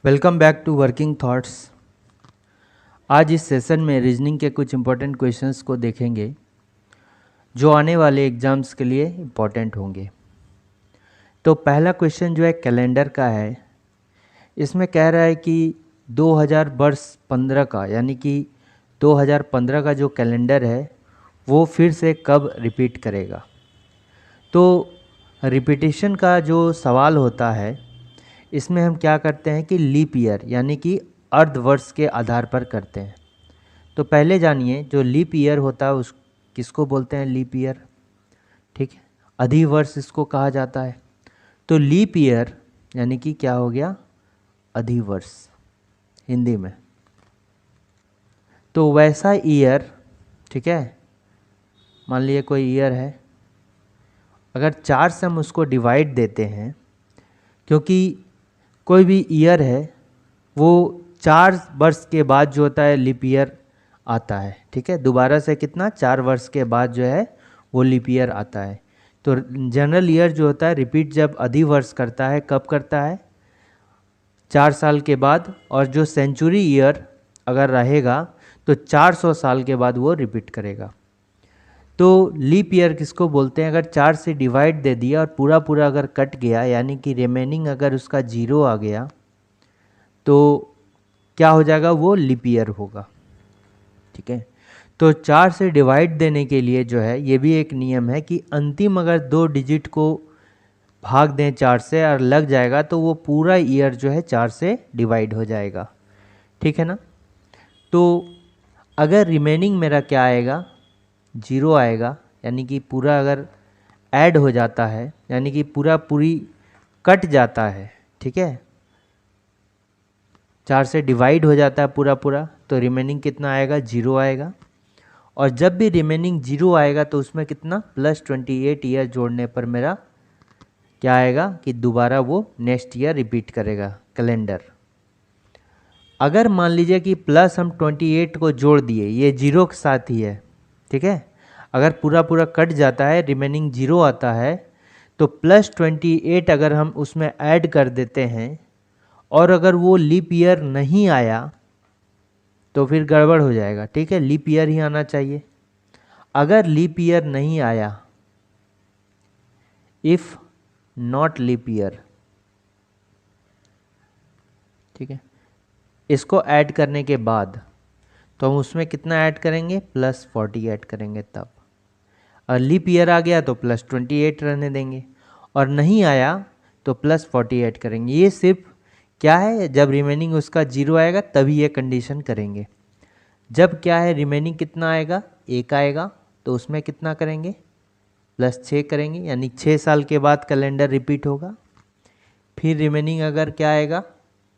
Welcome back to working thoughts. आज इस session में रीजनिंग के कुछ इम्पोर्टेंट क्वेश्चंस को देखेंगे जो आने वाले एग्जाम्स के लिए इम्पोर्टेंट होंगे। तो पहला क्वेश्चन जो है कैलेंडर का है। इसमें कह रहा है कि 2000 वर्ष 15 का यानी कि 2015 का जो कैलेंडर है वो फिर से कब रिपीट करेगा। तो रिपीटिशन का जो सवाल होता है इसमें हम क्या करते हैं कि लीप ईयर यानी कि अर्धवर्ष के आधार पर करते हैं। तो पहले जानिए जो लीप ईयर होता है उस किसको बोलते हैं लीप ईयर। ठीक है, अधिवर्ष इसको कहा जाता है। तो लीप ईयर यानी कि क्या हो गया, अधिवर्ष हिंदी में। तो वैसा ईयर, ठीक है, मान लीजिए कोई ईयर है, अगर 4 से हम उसको डिवाइड देते हैं, क्योंकि कोई भी ईयर है वो 4 वर्ष के बाद जो होता है लीप ईयर आता है। ठीक है, दोबारा से कितना 4 वर्ष के बाद जो है वो लीप ईयर आता है। तो जनरल ईयर जो होता है रिपीट जब अधिवर्ष करता है कब करता है, 4 साल के बाद। और जो सेंचुरी ईयर अगर रहेगा तो 400 साल के बाद वो रिपीट करेगा। तो लीप ईयर किसको बोलते हैं, अगर 4 से डिवाइड दे दिया और पूरा पूरा अगर कट गया यानी कि रिमेनिंग अगर उसका 0 आ गया तो क्या हो जाएगा, वो लीप ईयर होगा। ठीक है, तो 4 से डिवाइड देने के लिए जो है ये भी एक नियम है कि अंतिम अगर 2 डिजिट को भाग दें 4 से और लग जाएगा तो वो पूरा ईयर जो है 4 से डिवाइड हो जाएगा। ठीक है ना। तो अगर रिमेनिंग मेरा क्या आएगा, 0 आएगा, यानी कि पूरा अगर ऐड हो जाता है यानी कि पूरी कट जाता है। ठीक है, 4 से डिवाइड हो जाता है पूरा पूरा, तो रिमेनिंग कितना आएगा, 0 आएगा। और जब भी रिमेनिंग 0 आएगा तो उसमें कितना +28 ईयर जोड़ने पर मेरा क्या आएगा कि दोबारा वो नेक्स्ट ईयर रिपीट करेगा कैलेंडर। अगर मान लीजिए कि प्लस हम 28 को जोड़ दिए, ये 0 के साथ ही है। ठीक है, अगर पूरा पूरा कट जाता है रिमेनिंग 0 आता है तो +28 अगर हम उसमें ऐड कर देते हैं और अगर वो लीप ईयर नहीं आया तो फिर गड़बड़ हो जाएगा। ठीक है, लीप ईयर ही आना चाहिए। अगर लीप ईयर नहीं आया, इफ नॉट लीप ईयर, ठीक है, इसको ऐड करने के बाद तो हम उसमें कितना ऐड करेंगे, +40 ऐड करेंगे तब। और लीप ईयर आ गया तो +28 रहने देंगे, और नहीं आया तो +40 ऐड करेंगे। ये सिर्फ क्या है, जब रिमेनिंग उसका 0 आएगा तभी ये कंडीशन करेंगे। जब क्या है रिमेनिंग कितना आएगा, 1 आएगा, तो उसमें कितना करेंगे, +6 करेंगे, यानी 6 साल के बाद कैलेंडर रिपीट होगा। फिर रिमेनिंग अगर क्या आएगा,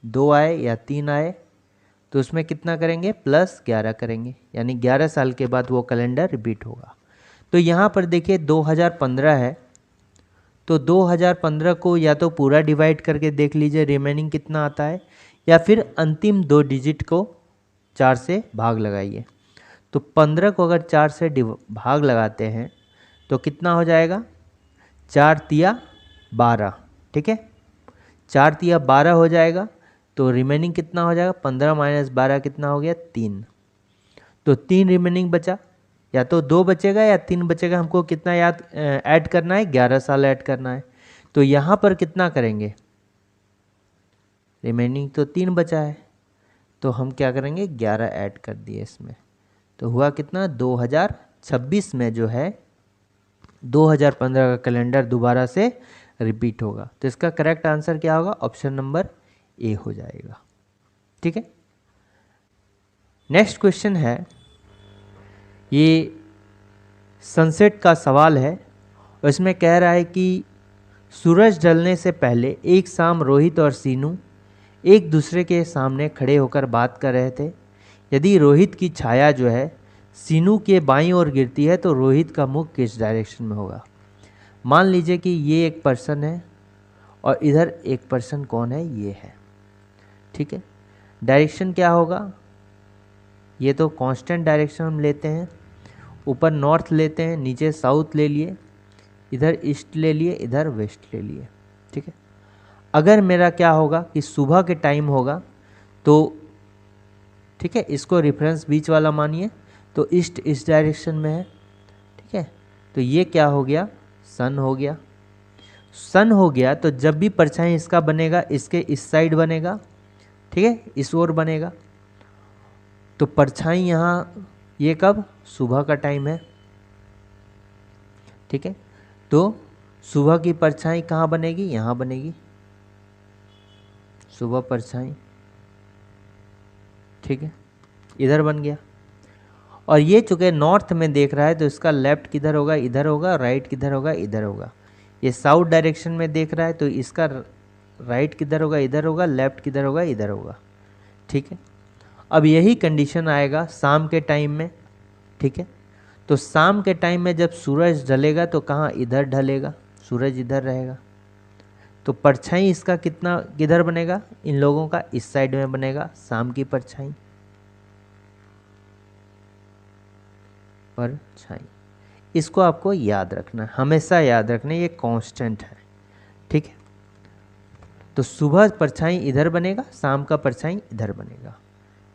2 आए या 3 आए, तो उसमें कितना करेंगे, +11 करेंगे, यानी 11 साल के बाद वो कैलेंडर रिपीट होगा। तो यहाँ पर देखिए 2015 है, तो 2015 को या तो पूरा डिवाइड करके देख लीजिए रिमेनिंग कितना आता है, या फिर अंतिम 2 डिजिट को 4 से भाग लगाइए। तो 15 को अगर 4 से भाग लगाते हैं तो कितना हो जाएगा, 4 तिया 12। ठीक है, 4 तिया 12 हो जाएगा, तो रिमेनिंग कितना हो जाएगा, 15 - 12 कितना हो गया, 3। तो 3 रिमेनिंग बचा, या तो 2 बचेगा या 3 बचेगा। हमको कितना याद ऐड करना है, 11 साल ऐड करना है। तो यहाँ पर कितना करेंगे, रिमेनिंग तो 3 बचा है, तो हम क्या करेंगे, 11 ऐड कर दिए इसमें। तो हुआ कितना, 2026 में जो है 2015 का कैलेंडर दोबारा से रिपीट होगा। तो इसका करेक्ट आंसर क्या होगा, ऑप्शन नंबर ए हो जाएगा। ठीक है, नेक्स्ट क्वेश्चन है, ये सनसेट का सवाल है। और इसमें कह रहा है कि सूरज ढलने से पहले एक शाम रोहित और सीनू एक दूसरे के सामने खड़े होकर बात कर रहे थे। यदि रोहित की छाया जो है सीनू के बाईं ओर गिरती है तो रोहित का मुख किस डायरेक्शन में होगा। मान लीजिए कि ये एक पर्सन है और इधर एक पर्सन कौन है, ये है। ठीक है, डायरेक्शन क्या होगा, ये तो कांस्टेंट डायरेक्शन हम लेते हैं, ऊपर नॉर्थ लेते हैं, नीचे साउथ ले लिए, इधर ईस्ट ले लिए, इधर वेस्ट ले लिए। ठीक है, अगर मेरा क्या होगा कि सुबह के टाइम होगा तो ठीक है, इसको रेफरेंस बीच वाला मानिए, तो ईस्ट इस डायरेक्शन में है, ठीक है, तो ये क्या हो गया, सन हो गया। सन हो गया तो जब भी परछाई इसका बनेगा इसके इस साइड बनेगा, ठीक है, इस ओर बनेगा। तो परछाई यहाँ, ये कब, सुबह का टाइम है, ठीक है, तो सुबह की परछाई कहाँ बनेगी, यहाँ बनेगी, सुबह परछाई, ठीक है, इधर बन गया। और ये चूंकि नॉर्थ में देख रहा है तो इसका लेफ्ट किधर होगा, इधर होगा, राइट किधर होगा, इधर होगा। ये साउथ डायरेक्शन में देख रहा है तो इसका राइट किधर होगा, इधर होगा, लेफ्ट किधर होगा, इधर होगा, ठीक है। अब यही कंडीशन आएगा शाम के टाइम में, ठीक है। तो शाम के टाइम में जब सूरज ढलेगा तो कहाँ, इधर ढलेगा, सूरज इधर रहेगा, तो परछाई इसका कितना किधर बनेगा, इन लोगों का इस साइड में बनेगा, शाम की परछाई, परछाई। इसको आपको याद रखना, हमेशा याद रखना, ये कांस्टेंट है, ठीक है। तो सुबह परछाई इधर बनेगा, शाम का परछाई इधर बनेगा,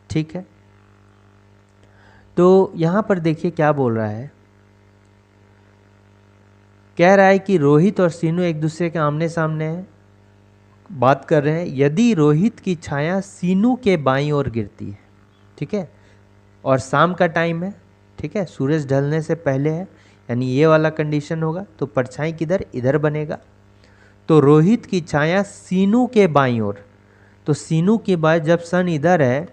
ठीक है। तो यहां पर देखिए क्या बोल रहा है, कह रहा है कि रोहित और सीनू एक दूसरे के आमने सामने हैं, बात कर रहे हैं। यदि रोहित की छाया सीनू के बाईं ओर गिरती है, ठीक है, और शाम का टाइम है, ठीक है, सूरज ढलने से पहले है, यानी ये वाला कंडीशन होगा, तो परछाई किधर, इधर बनेगा। तो रोहित की छाया सीनू के बाईं ओर, तो सीनू के बाएं, जब सन इधर है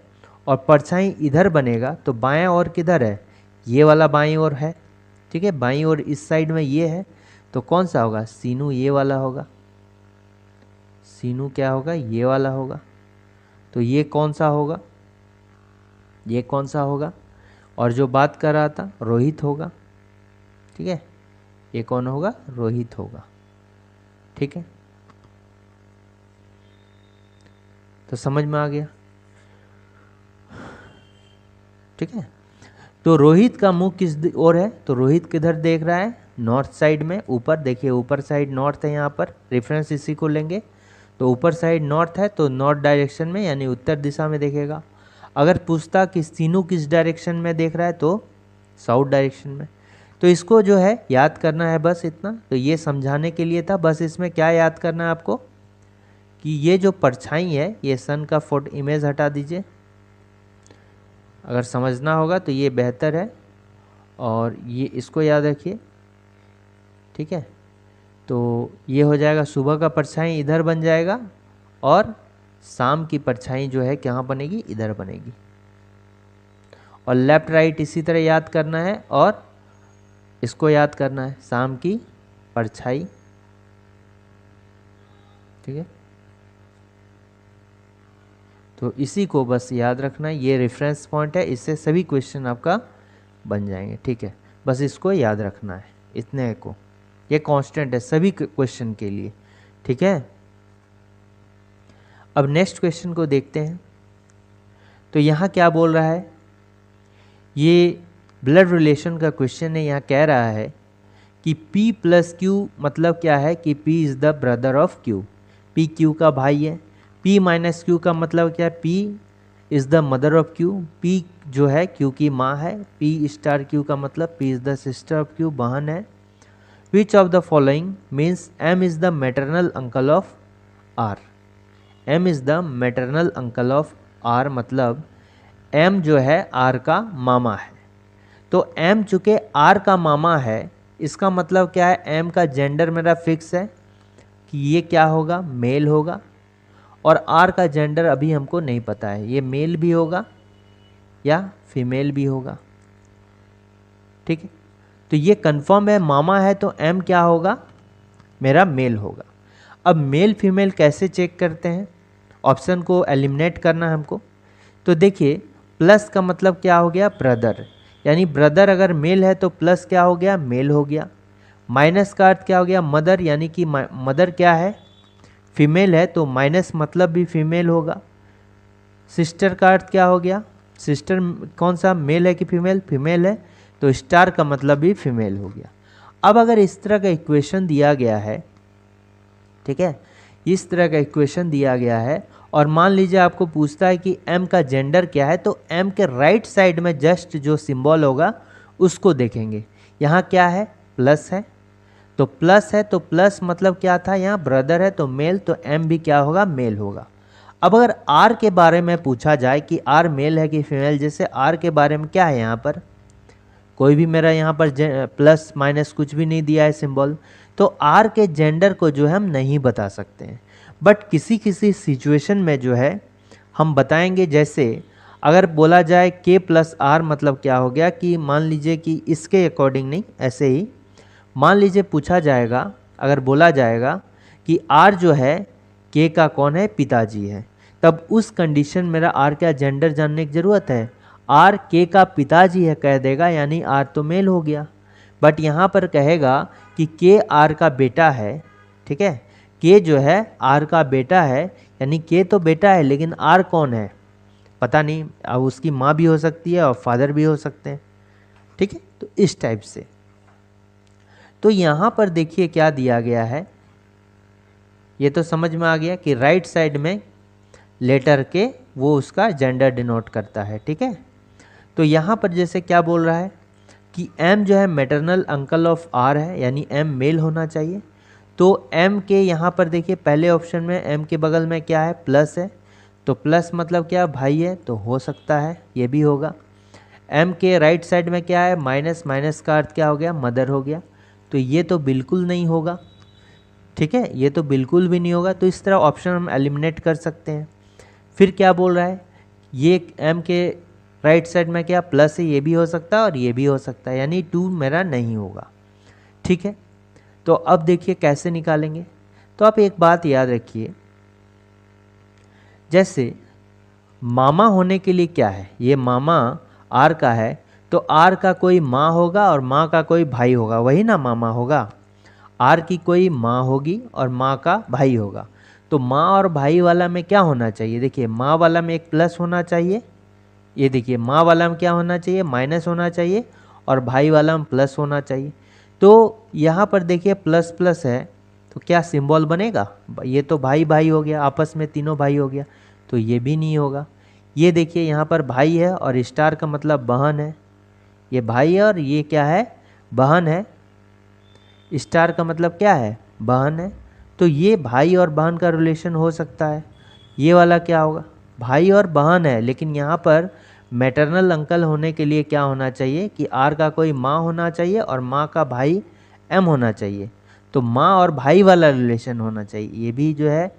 और परछाई इधर बनेगा तो बायां ओर किधर है, ये वाला बाईं ओर है, ठीक है, बाईं ओर इस साइड में ये है, तो कौन सा होगा, सीनू ये वाला होगा, सीनू क्या होगा, ये वाला होगा। तो ये कौन सा होगा, ये कौन सा होगा, और जो बात कर रहा था रोहित होगा, ठीक है, ये कौन होगा, रोहित होगा, ठीक है। तो समझ में आ गया, ठीक है। तो रोहित का मुंह किस ओर है, तो रोहित किधर देख रहा है, नॉर्थ साइड में, ऊपर देखिए, ऊपर साइड नॉर्थ है, यहाँ पर रेफरेंस इसी को लेंगे, तो ऊपर साइड नॉर्थ है तो नॉर्थ डायरेक्शन में, यानी उत्तर दिशा में देखेगा। अगर पूछता कि सीनू किस डायरेक्शन में देख रहा है तो साउथ डायरेक्शन में। तो इसको जो है याद करना है, बस इतना, तो ये समझाने के लिए था। बस इसमें क्या याद करना है आपको कि ये जो परछाई है, ये सन का फोटो इमेज हटा दीजिए, अगर समझना होगा तो ये बेहतर है, और ये इसको याद रखिए, ठीक है। तो ये हो जाएगा, सुबह का परछाई इधर बन जाएगा और शाम की परछाई जो है कहाँ बनेगी, इधर बनेगी। और लेफ्ट राइट इसी तरह याद करना है, और इसको याद करना है, शाम की परछाई, ठीक है। तो इसी को बस याद रखना है, ये रेफरेंस पॉइंट है, इससे सभी क्वेश्चन आपका बन जाएंगे, ठीक है। बस इसको याद रखना है, इतने को, ये कांस्टेंट है सभी क्वेश्चन के लिए, ठीक है। अब नेक्स्ट क्वेश्चन को देखते हैं। तो यहाँ क्या बोल रहा है, ये ब्लड रिलेशन का क्वेश्चन है। यहाँ कह रहा है कि P प्लस क्यू मतलब क्या है कि P is the brother of Q, P Q का भाई है। P माइनस Q का मतलब क्या है, P is the mother of Q, P जो है Q की माँ है। P स्टार Q का मतलब P is the sister of Q, बहन है। Which of the following means M is the maternal uncle of R, M is the maternal uncle of R, मतलब M जो है R का मामा है। तो M चूँकि R का मामा है, इसका मतलब क्या है, M का जेंडर मेरा फिक्स है कि ये क्या होगा, मेल होगा, और R का जेंडर अभी हमको नहीं पता है, ये मेल भी होगा या फीमेल भी होगा, ठीक है। तो ये कंफर्म है, मामा है तो M क्या होगा, मेरा मेल होगा। अब मेल फीमेल कैसे चेक करते हैं, ऑप्शन को एलिमिनेट करना है हमको। तो देखिए, प्लस का मतलब क्या हो गया, ब्रदर, यानी ब्रदर अगर मेल है तो प्लस क्या हो गया, मेल हो गया। माइनस का अर्थ क्या हो गया, मदर, यानी कि मदर क्या है, फीमेल है, तो माइनस मतलब भी फीमेल होगा। सिस्टर का अर्थ क्या हो गया, सिस्टर कौन सा, मेल है कि फीमेल, फीमेल है, तो स्टार का मतलब भी फीमेल हो गया। अब अगर इस तरह का इक्वेशन दिया गया है, ठीक है, इस तरह का इक्वेशन दिया गया है और मान लीजिए आपको पूछता है कि m का जेंडर क्या है, तो m के राइट साइड में जस्ट जो सिंबल होगा उसको देखेंगे। यहाँ क्या है, प्लस है, तो प्लस है तो प्लस मतलब क्या था, यहाँ ब्रदर है तो मेल, तो m भी क्या होगा, मेल होगा। अब अगर r के बारे में पूछा जाए कि r मेल है कि फीमेल, जैसे r के बारे में क्या है, यहाँ पर कोई भी मेरा यहाँ पर प्लस माइनस कुछ भी नहीं दिया है सिंबल, तो r के जेंडर को जो है हम नहीं बता सकते हैं। बट किसी किसी सिचुएशन में जो है हम बताएंगे। जैसे अगर बोला जाए k प्लस आर मतलब क्या हो गया कि मान लीजिए कि इसके अकॉर्डिंग नहीं, ऐसे ही मान लीजिए पूछा जाएगा, अगर बोला जाएगा कि r जो है k का कौन है, पिताजी है, तब उस कंडीशन मेरा r का जेंडर जानने की ज़रूरत है। r k का पिताजी है कह देगा, यानी r तो मेल हो गया। बट यहाँ पर कहेगा कि k r का बेटा है, ठीक है, k जो है r का बेटा है, यानी k तो बेटा है लेकिन r कौन है पता नहीं, अब उसकी माँ भी हो सकती है और फादर भी हो सकते हैं, ठीक है। तो इस टाइप से, तो यहाँ पर देखिए क्या दिया गया है, ये तो समझ में आ गया कि राइट साइड में लेटर के वो उसका जेंडर डिनोट करता है, ठीक है। तो यहाँ पर जैसे क्या बोल रहा है कि m जो है मैटरनल अंकल ऑफ r है, यानी m मेल होना चाहिए। तो m के यहाँ पर देखिए पहले ऑप्शन में m के बगल में क्या है, प्लस है, तो प्लस मतलब क्या, भाई है, तो हो सकता है ये भी होगा। m के राइट साइड में क्या है, माइनस, माइनस का अर्थ क्या हो गया, मदर हो गया, तो ये तो बिल्कुल नहीं होगा, ठीक है, ये तो बिल्कुल भी नहीं होगा। तो इस तरह ऑप्शन हम एलिमिनेट कर सकते हैं। फिर क्या बोल रहा है, ये m के राइट साइड में क्या प्लस है, ये भी हो सकता है और ये भी हो सकता है, यानी 2 मेरा नहीं होगा, ठीक है। तो अब देखिए कैसे निकालेंगे। तो आप एक बात याद रखिए, जैसे मामा होने के लिए क्या है, ये मामा आर का है, तो आर का कोई माँ होगा और माँ का कोई भाई होगा, वही ना मामा होगा। आर की कोई माँ होगी और माँ का भाई होगा, तो माँ और भाई वाला में क्या होना चाहिए, देखिए माँ वाला में एक प्लस होना चाहिए, ये देखिए माँ वाला में क्या होना चाहिए, माइनस होना चाहिए, और भाई वाला में प्लस होना चाहिए। तो यहाँ पर देखिए प्लस प्लस है तो क्या सिंबल बनेगा, ये तो भाई भाई हो गया, आपस में तीनों भाई हो गया, तो ये भी नहीं होगा। ये देखिए यहाँ पर भाई है और स्टार का मतलब बहन है, ये भाई है और ये क्या है, बहन है, स्टार का मतलब क्या है, बहन है, तो ये भाई और बहन का रिलेशन हो सकता है। ये वाला क्या होगा, भाई और बहन है, लेकिन यहाँ पर मैटरनल अंकल होने के लिए क्या होना चाहिए कि आर का कोई माँ होना चाहिए और माँ का भाई एम होना चाहिए, तो माँ और भाई वाला रिलेशन होना चाहिए। ये भी जो है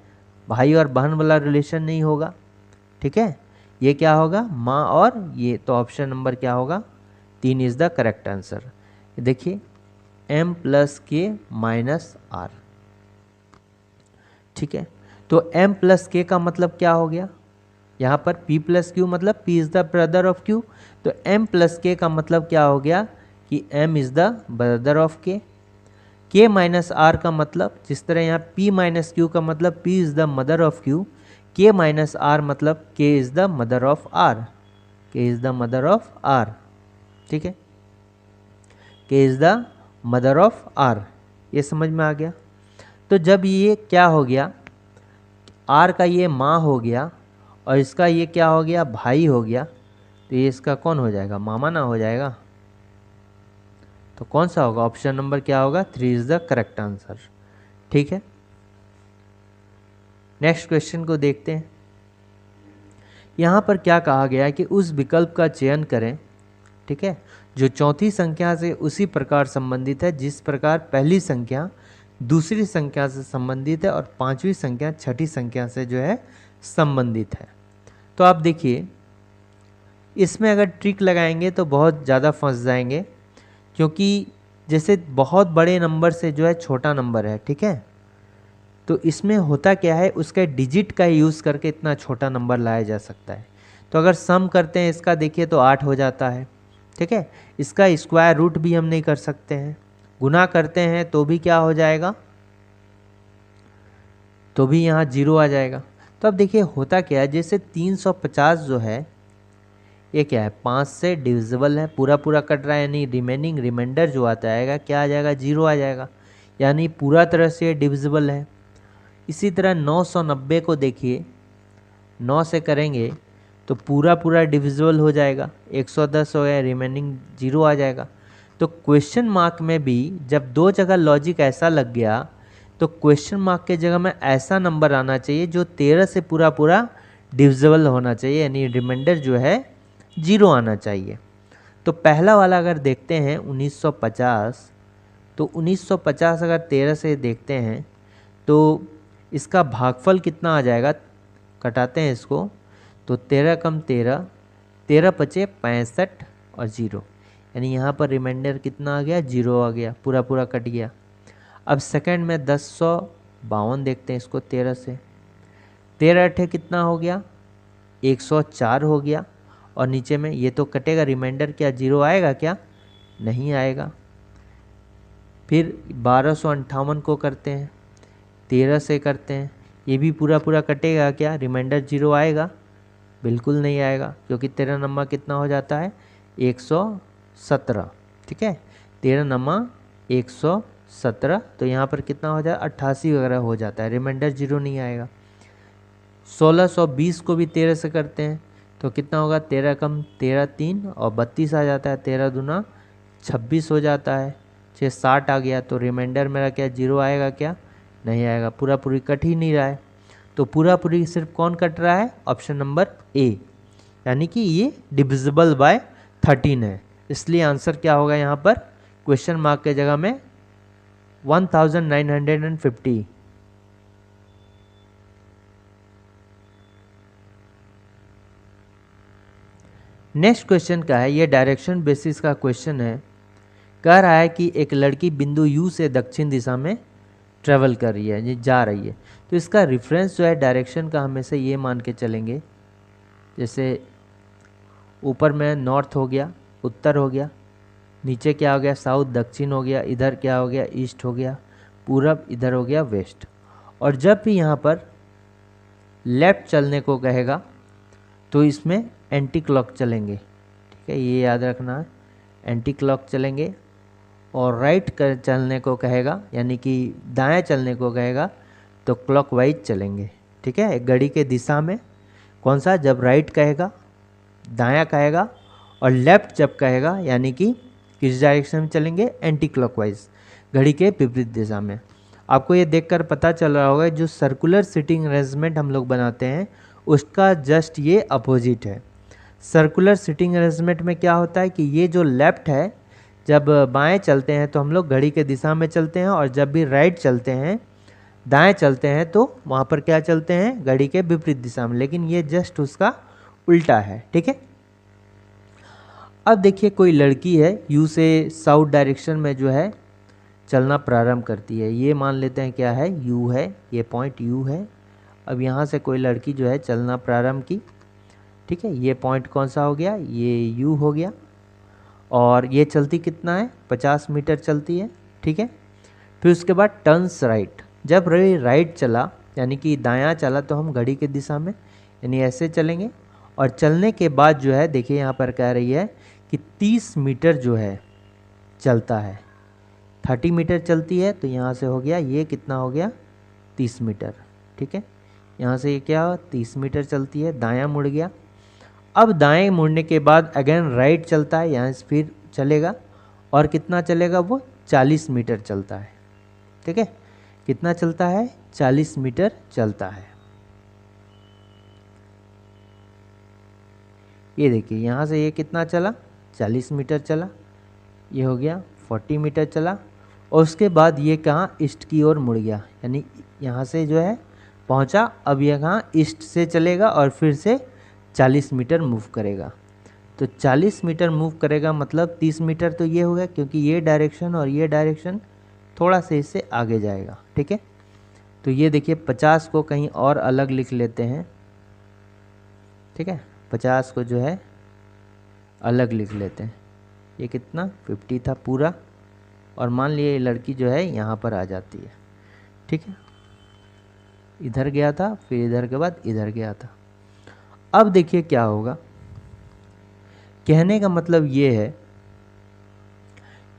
भाई और बहन वाला रिलेशन नहीं होगा, ठीक है, ये क्या होगा, माँ और ये, तो ऑप्शन नंबर क्या होगा, 3 इज़ द करेक्ट आंसर। देखिए m प्लस के माइनस आर, ठीक है। तो m प्लस के का मतलब क्या हो गया, यहाँ पर p प्लस क्यू मतलब p is the brother of q, तो m प्लस के का मतलब क्या हो गया कि m is the brother of k। k minus R का मतलब, जिस तरह यहाँ p माइनस क्यू का मतलब p is the mother of q, k minus R मतलब k is the mother of r, k is the mother of r, ठीक है, k is the mother of r, ये समझ में आ गया। तो जब ये क्या हो गया, r का ये माँ हो गया और इसका ये क्या हो गया, भाई हो गया, तो ये इसका कौन हो जाएगा, मामा ना हो जाएगा, तो कौन सा होगा, ऑप्शन नंबर क्या होगा, 3 इज़ द करेक्ट आंसर, ठीक है। नेक्स्ट क्वेश्चन को देखते हैं। यहाँ पर क्या कहा गया है कि उस विकल्प का चयन करें, ठीक है, जो चौथी संख्या से उसी प्रकार संबंधित है जिस प्रकार पहली संख्या दूसरी संख्या से संबंधित है और पांचवी संख्या छठी संख्या से जो है संबंधित है। तो आप देखिए इसमें अगर ट्रिक लगाएंगे तो बहुत ज़्यादा फंस जाएंगे, क्योंकि जैसे बहुत बड़े नंबर से जो है छोटा नंबर है, ठीक है, तो इसमें होता क्या है, उसके डिजिट का यूज़ करके इतना छोटा नंबर लाया जा सकता है। तो अगर सम करते हैं इसका देखिए तो 8 हो जाता है, ठीक है, इसका स्क्वायर रूट भी हम नहीं कर सकते हैं, गुना करते हैं तो भी क्या हो जाएगा, तो भी यहाँ 0 आ जाएगा। तो अब देखिए होता क्या है, जैसे 350 जो है ये क्या है, 5 से डिविजिबल है, पूरा पूरा कट रहा है, यानी रिमेनिंग रिमाइंडर जो आता है क्या आ जाएगा, 0 आ जाएगा, यानी पूरा तरह से डिविजिबल है। इसी तरह 990 को देखिए, 9 से करेंगे तो पूरा पूरा डिविजिबल हो जाएगा, 110 हो गया, रिमेनिंग 0 आ जाएगा। तो क्वेश्चन मार्क में भी जब दो जगह लॉजिक ऐसा लग गया तो क्वेश्चन मार्क के जगह में ऐसा नंबर आना चाहिए जो 13 से पूरा पूरा डिविजिबल होना चाहिए, यानी रिमाइंडर जो है 0 आना चाहिए। तो पहला वाला अगर देखते हैं 1950, तो 1950 अगर 13 से देखते हैं तो इसका भागफल कितना आ जाएगा, कटाते हैं इसको, तो 13 कम 13, 13 पचे 65 और 0, यानी यहाँ पर रिमाइंडर कितना आ गया, 0 आ गया, पूरा पूरा कट गया। अब सेकंड में 1052 देखते हैं इसको 13 से, 13 अठे कितना हो गया, 104 हो गया, और नीचे में ये तो कटेगा, रिमाइंडर क्या 0 आएगा क्या, नहीं आएगा। फिर 1258 को करते हैं, 13 से करते हैं, ये भी पूरा पूरा कटेगा क्या, रिमाइंडर 0 आएगा, बिल्कुल नहीं आएगा, क्योंकि 13 नम्मा कितना हो जाता है, 117, ठीक है, 13 नम्मा 117, तो यहाँ पर कितना हो जाए, 88 वगैरह हो जाता है, रिमाइंडर 0 नहीं आएगा। 1620 को भी 13 से करते हैं तो कितना होगा, 13 कम 13 3 और 32 आ जाता है, 13 दूना 26 हो जाता है, 60 आ गया, तो रिमाइंडर मेरा क्या 0 आएगा क्या, नहीं आएगा, पूरा पूरी कट ही नहीं रहा है। तो पूरा पूरी सिर्फ कौन कट रहा है, ऑप्शन नंबर ए, यानी कि ये डिविजिबल बाय 13 है, इसलिए आंसर क्या होगा यहाँ पर, क्वेश्चन मार्क के जगह में 1950। नेक्स्ट क्वेश्चन का है, ये डायरेक्शन बेसिस का क्वेश्चन है, कह रहा है कि एक लड़की बिंदु यू से दक्षिण दिशा में ट्रेवल कर रही है, ये जा रही है, तो इसका रेफरेंस जो है डायरेक्शन का हमेशा ये मान के चलेंगे, जैसे ऊपर में नॉर्थ हो गया, उत्तर हो गया, नीचे क्या हो गया, साउथ दक्षिण हो गया, इधर क्या हो गया, ईस्ट हो गया, पूरब, इधर हो गया वेस्ट। और जब भी यहाँ पर लेफ्ट चलने को कहेगा तो इसमें एंटी क्लॉक चलेंगे, ठीक है, ये याद रखना है, एंटी क्लॉक चलेंगे। और राइट कर चलने को कहेगा, यानी कि दाएं चलने को कहेगा तो क्लॉकवाइज चलेंगे, ठीक है, घड़ी के दिशा में कौन सा, जब राइट कहेगा दायां कहेगा, और लेफ्ट जब कहेगा यानी कि किस डायरेक्शन में चलेंगे, एंटी क्लॉकवाइज, घड़ी के विपरीत दिशा में। आपको ये देखकर पता चल रहा होगा जो सर्कुलर सिटिंग अरेंजमेंट हम लोग बनाते हैं उसका जस्ट ये अपोजिट है। सर्कुलर सिटिंग अरेंजमेंट में क्या होता है कि ये जो लेफ्ट है, जब बाएं चलते हैं तो हम लोग घड़ी के दिशा में चलते हैं, और जब भी राइट चलते हैं, दाएं चलते हैं, तो वहाँ पर क्या चलते हैं, घड़ी के विपरीत दिशा में, लेकिन ये जस्ट उसका उल्टा है, ठीक है। अब देखिए कोई लड़की है यू से साउथ डायरेक्शन में जो है चलना प्रारंभ करती है, ये मान लेते हैं क्या है, यू है, ये पॉइंट यू है। अब यहाँ से कोई लड़की जो है चलना प्रारंभ की, ठीक है, ये पॉइंट कौन सा हो गया, ये यू हो गया, और ये चलती कितना है, 50 मीटर चलती है, ठीक है। फिर उसके बाद टर्न्स राइट, जब राइट चला यानी कि दायां चला तो हम घड़ी के दिशा में यानी ऐसे चलेंगे, और चलने के बाद जो है देखिए यहाँ पर कह रही है कि 30 मीटर जो है चलता है, 30 मीटर चलती है, तो यहाँ से हो गया ये कितना हो गया, 30 मीटर, ठीक है। यहाँ से ये क्या 30 मीटर चलती है, दायां मुड़ गया। अब दाएं मुड़ने के बाद अगेन राइट चलता है, यहाँ से फिर चलेगा, और कितना चलेगा, वो 40 मीटर चलता है, ठीक है, कितना चलता है, 40 मीटर चलता है। ये देखिए यहाँ से ये कितना चला, 40 मीटर चला, ये हो गया 40 मीटर चला, और उसके बाद ये कहाँ ईस्ट की ओर मुड़ गया, यानी यहाँ से जो है पहुँचा, अब ये कहाँ ईस्ट से चलेगा और फिर से 40 मीटर मूव करेगा। तो 40 मीटर मूव करेगा मतलब 30 मीटर तो ये हो गया, क्योंकि ये डायरेक्शन और ये डायरेक्शन थोड़ा से इससे आगे जाएगा, ठीक है। तो ये देखिए 50 को कहीं और अलग लिख लेते हैं, ठीक है, 50 को जो है अलग लिख लेते हैं, ये कितना 50 था पूरा, और मान लिए ये लड़की जो है यहाँ पर आ जाती है, ठीक है, इधर गया था, फिर इधर के बाद इधर गया था। अब देखिए क्या होगा, कहने का मतलब ये है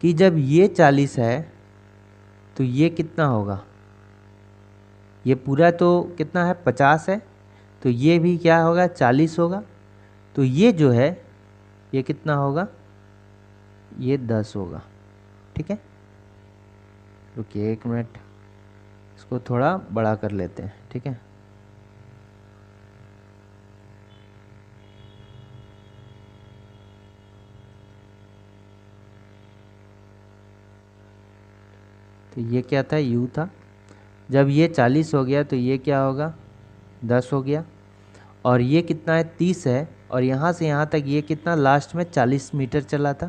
कि जब ये 40 है तो ये कितना होगा, ये पूरा तो कितना है 50 है, तो ये भी क्या होगा 40 होगा, तो ये जो है ये कितना होगा, ये 10 होगा। ठीक है, रुकिए 1 मिनट, इसको थोड़ा बड़ा कर लेते हैं। ठीक है, तो ये क्या था, u था। जब ये 40 हो गया तो ये क्या होगा 10 हो गया, और ये कितना है 30 है, और यहाँ से यहाँ तक ये कितना लास्ट में 40 मीटर चला था,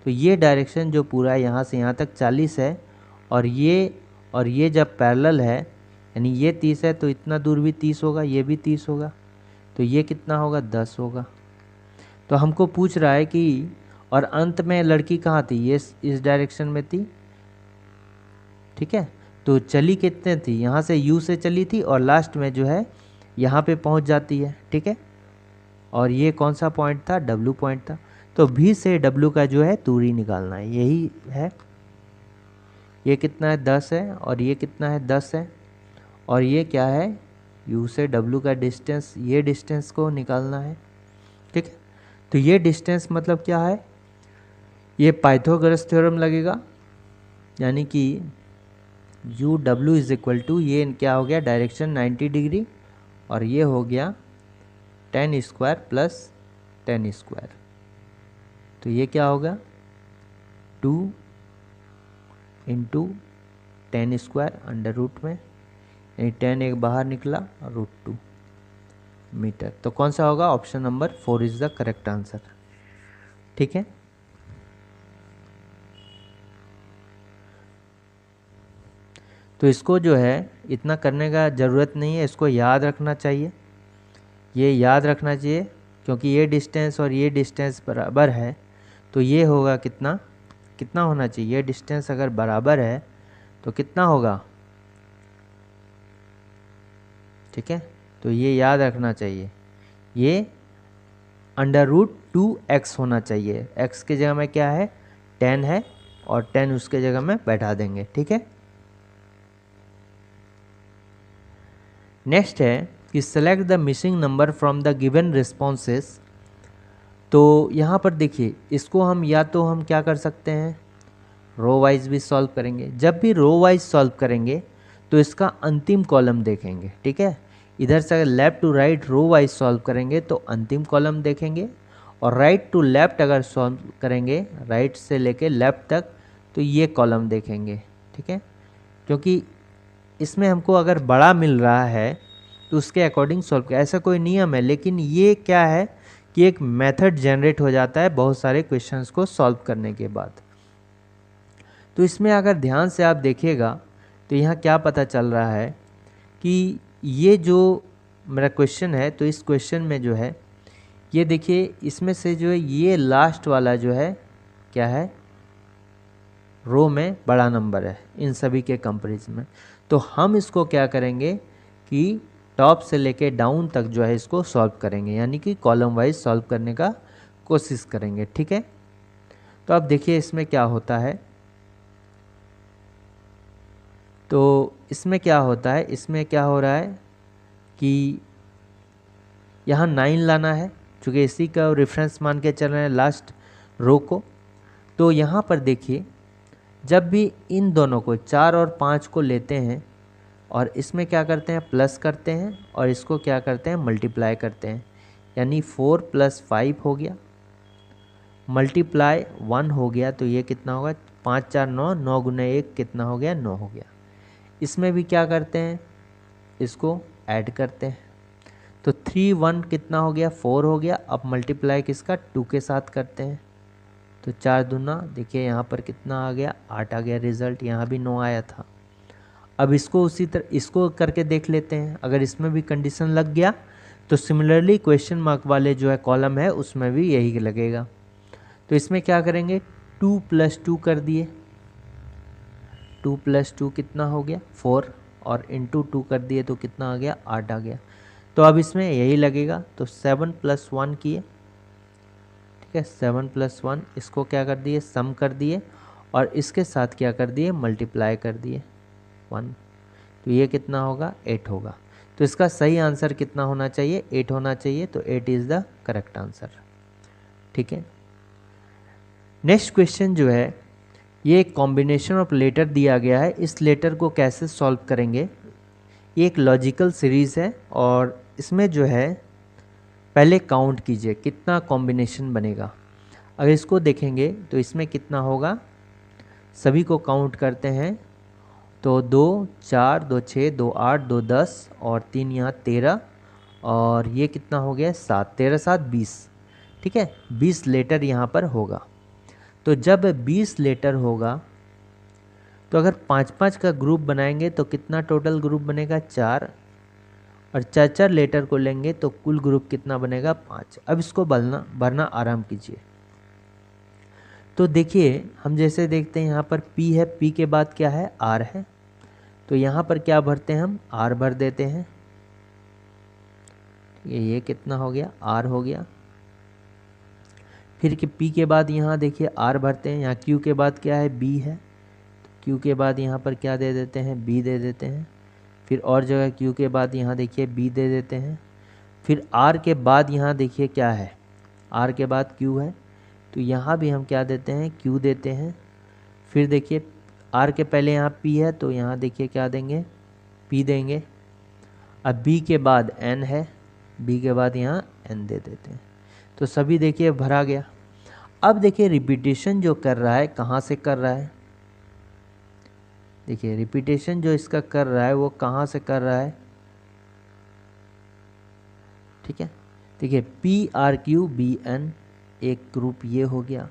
तो ये डायरेक्शन जो पूरा यहाँ से यहाँ तक 40 है, और ये जब पैरेलल है यानी ये 30 है, तो इतना दूर भी 30 होगा, ये भी 30 होगा, तो ये कितना होगा 10 होगा। तो हमको पूछ रहा है कि और अंत में लड़की कहाँ थी, ये इस डायरेक्शन में थी। ठीक है, तो चली कितने थी, यहाँ से u से चली थी और लास्ट में जो है यहाँ पे पहुँच जाती है। ठीक है, और ये कौन सा पॉइंट था, w पॉइंट था। तो v से w का जो है दूरी निकालना है, यही है। ये कितना है 10 है, और ये कितना है 10 है, और ये क्या है u से w का डिस्टेंस, ये डिस्टेंस को निकालना है। ठीक है, तो ये डिस्टेंस मतलब क्या है, ये पाइथागोरस थ्योरम लगेगा, यानी कि U W is equal to, ये क्या हो गया डायरेक्शन 90 डिग्री, और ये हो गया 10 स्क्वायर प्लस 10 स्क्वायर, तो ये क्या होगा 2 इंटू 10 स्क्वायर अंडर रूट में, यानी 10 एक बाहर निकला और √2 मीटर। तो कौन सा होगा, option number 4 is the correct answer. ठीक है, तो इसको जो है इतना करने का ज़रूरत नहीं है, इसको याद रखना चाहिए, ये याद रखना चाहिए, क्योंकि ये डिस्टेंस और ये डिस्टेंस बराबर है, तो ये होगा कितना कितना होना चाहिए, ये डिस्टेंस अगर बराबर है तो कितना होगा। ठीक है, तो ये याद रखना चाहिए, ये √2x होना चाहिए, x की जगह में क्या है 10 है, और 10 उसके जगह में बैठा देंगे। ठीक है, नेक्स्ट है कि select the missing number from the given responses. तो यहाँ पर देखिए, इसको हम या तो हम क्या कर सकते हैं, रो वाइज भी सॉल्व करेंगे। जब भी रो वाइज सॉल्व करेंगे तो इसका अंतिम कॉलम देखेंगे। ठीक है, इधर से अगर left to right row wise solve करेंगे तो अंतिम कॉलम देखेंगे, और राइट टू लेफ्ट अगर सॉल्व करेंगे राइट से लेके लेफ्ट तक तो ये कॉलम देखेंगे। ठीक है, क्योंकि इसमें हमको अगर बड़ा मिल रहा है तो उसके अकॉर्डिंग सॉल्व किया, ऐसा कोई नियम है, लेकिन ये क्या है कि एक मेथड जनरेट हो जाता है बहुत सारे क्वेश्चंस को सॉल्व करने के बाद। तो इसमें अगर ध्यान से आप देखिएगा तो यहाँ क्या पता चल रहा है कि ये जो मेरा क्वेश्चन है, तो इस क्वेश्चन में जो है ये देखिए, इसमें से जो है ये लास्ट वाला जो है क्या है, रो में बड़ा नंबर है इन सभी के कंपैरिजन में। तो हम इसको क्या करेंगे कि टॉप से लेके डाउन तक जो है इसको सॉल्व करेंगे, यानी कि कॉलम वाइज सॉल्व करने का कोशिश करेंगे। ठीक है, तो अब देखिए इसमें क्या होता है, तो इसमें क्या होता है, इसमें क्या हो रहा है कि यहाँ 9 लाना है, चूँकि इसी का रेफरेंस मान के चल रहे हैं लास्ट रो को। तो यहाँ पर देखिए, जब भी इन दोनों को 4 और 5 को लेते हैं और इसमें क्या करते हैं प्लस करते हैं, और इसको क्या करते हैं मल्टीप्लाई करते हैं, यानी 4 + 5 हो गया, मल्टीप्लाई 1 हो गया, तो ये कितना होगा 5 4 9, 9 × 1 कितना हो गया 9 हो गया। इसमें भी क्या करते हैं, इसको ऐड करते हैं, तो 3 1 कितना हो गया 4 हो गया। अब मल्टीप्लाई किसका 2 के साथ करते हैं, तो 4 दूना देखिए यहाँ पर कितना आ गया 8 आ गया रिजल्ट, यहाँ भी 9 आया था। अब इसको उसी तरह इसको करके देख लेते हैं, अगर इसमें भी कंडीशन लग गया तो सिमिलरली क्वेश्चन मार्क वाले जो है कॉलम है उसमें भी यही लगेगा। तो इसमें क्या करेंगे 2 + 2 कर दिए, 2 + 2 कितना हो गया 4, और इंटू 2 कर दिए तो कितना आ गया 8 आ गया। तो अब इसमें यही लगेगा, तो 7 + 1 किए। ठीक है, 7 + 1 इसको क्या कर दिए सम कर दिए, और इसके साथ क्या कर दिए मल्टीप्लाई कर दिए 1। तो ये कितना होगा 8 होगा। तो इसका सही आंसर कितना होना चाहिए 8 होना चाहिए, तो 8 इज़ द करेक्ट आंसर। ठीक है, नेक्स्ट क्वेश्चन जो है ये एक कॉम्बिनेशन ऑफ लेटर दिया गया है, इस लेटर को कैसे सॉल्व करेंगे। ये एक लॉजिकल सीरीज़ है और इसमें जो है पहले काउंट कीजिए कितना कॉम्बिनेशन बनेगा। अगर इसको देखेंगे तो इसमें कितना होगा, सभी को काउंट करते हैं तो 2 4 2 6 2 8 2 10 और 3 यहाँ 13 और ये कितना हो गया 7, 13 7 20। ठीक है, 20 लेटर यहाँ पर होगा। तो जब 20 लेटर होगा तो अगर 5-5 का ग्रुप बनाएंगे तो कितना टोटल ग्रुप बनेगा 4, और 4-4 लेटर को लेंगे तो कुल ग्रुप कितना बनेगा 5। अब इसको भरना आराम कीजिए। तो देखिए हम जैसे देखते हैं यहाँ पर P है, P के बाद क्या है R है, तो यहाँ पर क्या भरते हैं हम R भर देते हैं। ये कितना हो गया R हो गया। फिर कि P के बाद यहाँ देखिए R भरते हैं, यहाँ Q के बाद क्या है B है, तो Q के बाद यहाँ पर क्या दे देते हैं B दे देते हैं। फिर और जगह Q के बाद यहाँ देखिए B दे देते हैं। फिर R के बाद यहाँ देखिए क्या है, R के बाद Q है, तो यहाँ भी हम क्या देते हैं Q देते हैं। फिर देखिए R के पहले यहाँ P है, तो यहाँ देखिए क्या देंगे P देंगे। अब B के बाद N है, B के बाद यहाँ N दे देते हैं। तो सभी देखिए भरा गया। अब देखिए रिपीटेशन जो कर रहा है कहाँ से कर रहा है, देखिए रिपीटेशन जो इसका कर रहा है वो कहाँ से कर रहा है। ठीक है, देखिए PRQBN एक ग्रुप ये हो गया,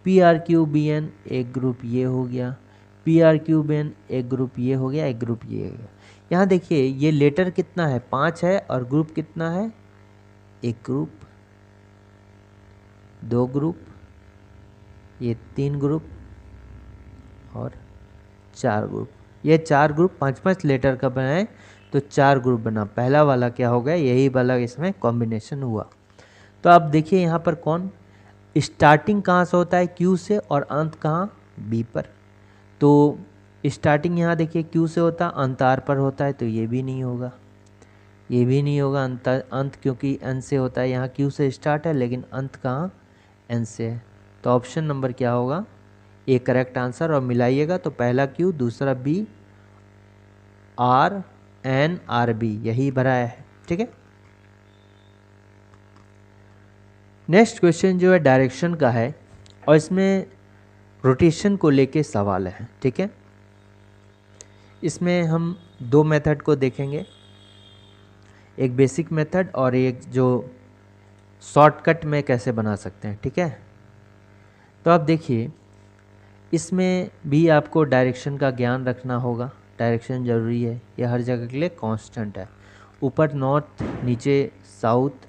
PRQBN एक ग्रुप ये हो गया, PRQBN एक ग्रुप ये हो गया, एक ग्रुप ये हो गया। यहाँ देखिए ये लेटर कितना है 5 है और ग्रुप कितना है, एक ग्रुप, 2 ग्रुप, ये 3 ग्रुप और 4 ग्रुप। ये 4 ग्रुप 5-5 लेटर का बनाए तो 4 ग्रुप बना। पहला वाला क्या हो गया, यही वाला इसमें कॉम्बिनेशन हुआ। तो आप देखिए यहाँ पर कौन स्टार्टिंग कहाँ से होता है Q से और अंत कहाँ B पर। तो स्टार्टिंग यहाँ देखिए Q से होता, अंत R पर होता है, तो ये भी नहीं होगा, ये भी नहीं होगा अंत क्योंकि N से होता है। यहाँ Q से स्टार्ट है लेकिन अंत कहाँ N से है। तो ऑप्शन नंबर क्या होगा ए करेक्ट आंसर। और मिलाइएगा तो पहला Q, दूसरा B, R N R B यही भरा है। ठीक है, नेक्स्ट क्वेश्चन जो है डायरेक्शन का है और इसमें रोटेशन को लेके सवाल है। ठीक है, इसमें हम 2 मेथड को देखेंगे, एक बेसिक मेथड और एक जो शॉर्टकट में कैसे बना सकते हैं। ठीक है, तो आप देखिए इसमें भी आपको डायरेक्शन का ज्ञान रखना होगा। डायरेक्शन ज़रूरी है, यह हर जगह के लिए कांस्टेंट है। ऊपर नॉर्थ, नीचे साउथ,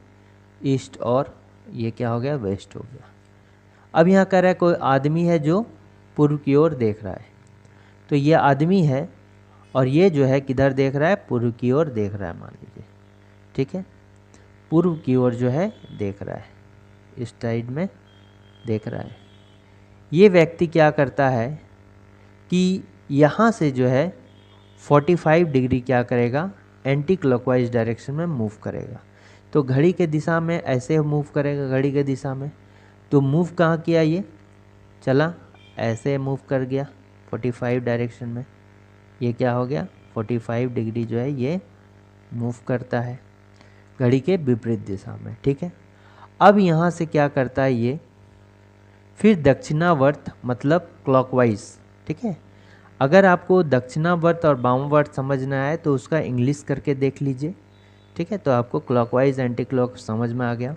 ईस्ट और ये क्या हो गया वेस्ट हो गया। अब यहाँ कह रहा है कोई आदमी है जो पूर्व की ओर देख रहा है, तो ये आदमी है और ये जो है किधर देख रहा है, पूर्व की ओर देख रहा है मान लीजिए। ठीक है, पूर्व की ओर जो है देख रहा है, इस साइड में देख रहा है। ये व्यक्ति क्या करता है कि यहाँ से जो है 45 डिग्री क्या करेगा, एंटी क्लॉकवाइज डायरेक्शन में मूव करेगा। तो घड़ी के दिशा में ऐसे मूव करेगा, घड़ी के दिशा में। तो मूव कहाँ किया, ये चला ऐसे मूव कर गया 45 डायरेक्शन में। ये क्या हो गया 45 डिग्री जो है ये मूव करता है घड़ी के विपरीत दिशा में। ठीक है, अब यहाँ से क्या करता है ये, फिर दक्षिणावर्त मतलब क्लॉकवाइज। ठीक है, अगर आपको दक्षिणावर्त और वामावर्त समझना है तो उसका इंग्लिश करके देख लीजिए। ठीक है, तो आपको क्लॉकवाइज एंटी क्लॉक समझ में आ गया।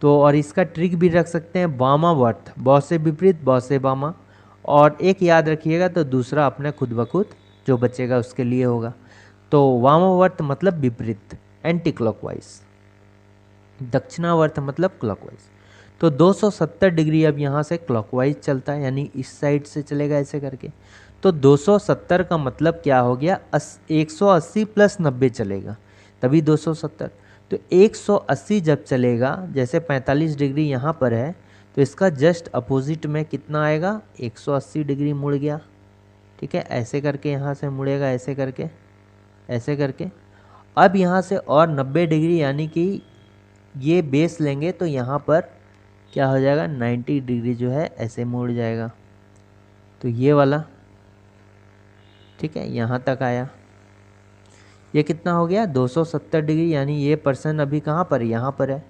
तो और इसका ट्रिक भी रख सकते हैं, वामावर्त बौ से विपरीत, बौ से वामा, और एक याद रखिएगा तो दूसरा अपने खुद ब खुद जो बचेगा उसके लिए होगा। तो वामावर्त मतलब विपरीत एंटी क्लॉकवाइज, दक्षिणावर्त मतलब क्लॉकवाइज। तो 270 डिग्री अब यहाँ से क्लॉकवाइज चलता है, यानी इस साइड से चलेगा ऐसे करके। तो 270 का मतलब क्या हो गया, 180 प्लस 90 चलेगा तभी 270। तो 180 जब चलेगा, जैसे 45 डिग्री यहाँ पर है तो इसका जस्ट अपोजिट में कितना आएगा 180 डिग्री मुड़ गया। ठीक है, ऐसे करके यहाँ से मुड़ेगा ऐसे करके, ऐसे करके। अब यहाँ से और 90 डिग्री यानी कि ये बेस लेंगे तो यहाँ पर क्या हो जाएगा 90 डिग्री जो है ऐसे मुड़ जाएगा। तो ये वाला ठीक है यहाँ तक आया। ये कितना हो गया 270 डिग्री, यानी ये पर्सन अभी कहाँ पर है, यहाँ पर है।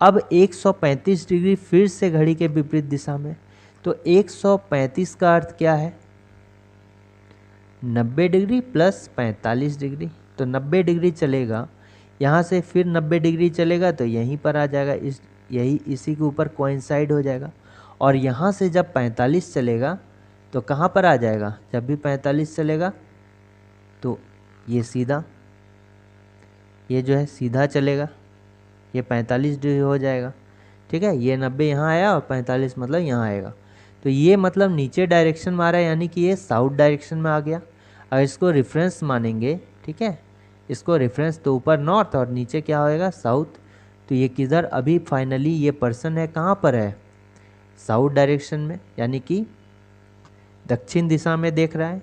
अब 135 डिग्री फिर से घड़ी के विपरीत दिशा में। तो 135 का अर्थ क्या है 90 डिग्री प्लस 45 डिग्री। तो 90 डिग्री चलेगा यहाँ से, फिर 90 डिग्री चलेगा तो यहीं पर आ जाएगा, इसी के ऊपर कोइंसाइड हो जाएगा। और यहाँ से जब 45 चलेगा तो कहाँ पर आ जाएगा, जब भी 45 चलेगा तो ये सीधा, ये जो है सीधा चलेगा, ये 45 डिग्री हो जाएगा। ठीक है, ये 90 यहाँ आया और 45 मतलब यहाँ आएगा। तो ये मतलब नीचे डायरेक्शन में आ रहा है, यानी कि ये साउथ डायरेक्शन में आ गया। अगर इसको रेफरेंस मानेंगे, ठीक है, इसको रेफरेंस तो ऊपर नॉर्थ और नीचे क्या होएगा साउथ। तो ये किधर अभी फाइनली ये पर्सन है कहाँ पर है, साउथ डायरेक्शन में, यानी कि दक्षिण दिशा में देख रहा है।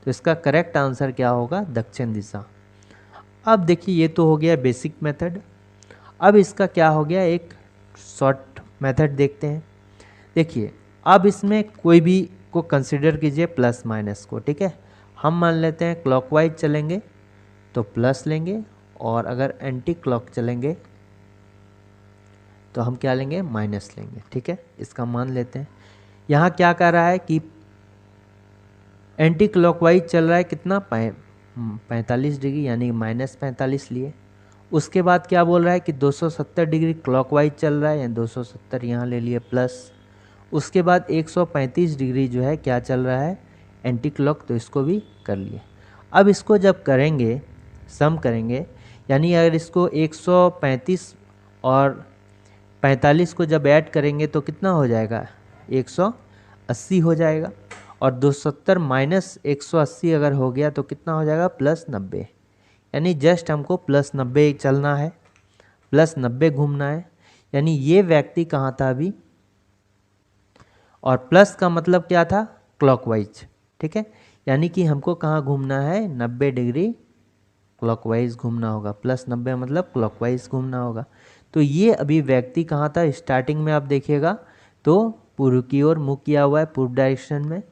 तो इसका करेक्ट आंसर क्या होगा दक्षिण दिशा। अब देखिए ये तो हो गया बेसिक मेथड। अब इसका क्या हो गया एक शॉर्ट मेथड देखते हैं। देखिए अब इसमें कोई भी को कंसिडर कीजिए प्लस माइनस को। ठीक है, हम मान लेते हैं क्लॉकवाइज चलेंगे तो प्लस लेंगे, और अगर एंटी क्लॉक चलेंगे तो हम क्या लेंगे माइनस लेंगे। ठीक है, इसका मान लेते हैं। यहाँ क्या कर रहा है कि एंटी क्लॉकवाइज चल रहा है कितना 45 डिग्री, यानी माइनस 45 लिए। उसके बाद क्या बोल रहा है कि 270 डिग्री क्लॉकवाइज चल रहा है, यानी 270 यहाँ ले लिए प्लस। उसके बाद 135 डिग्री जो है क्या चल रहा है एंटी क्लॉक, तो इसको भी कर लिए। अब इसको जब करेंगे सम करेंगे, यानी अगर इसको 135 और 45 को जब ऐड करेंगे तो कितना हो जाएगा 180 हो जाएगा। और 270 माइनस 180 अगर हो गया तो कितना हो जाएगा प्लस 90, यानी जस्ट हमको प्लस 90 चलना है, प्लस 90 घूमना है। यानी ये व्यक्ति कहाँ था अभी, और प्लस का मतलब क्या था क्लॉकवाइज। ठीक है, यानी कि हमको कहाँ घूमना है 90 डिग्री क्लॉकवाइज घूमना होगा, प्लस 90 मतलब क्लॉकवाइज घूमना होगा। तो ये अभी व्यक्ति कहाँ था स्टार्टिंग में, आप देखिएगा तो पूर्व की ओर मुख किया हुआ है, पूर्व डायरेक्शन में।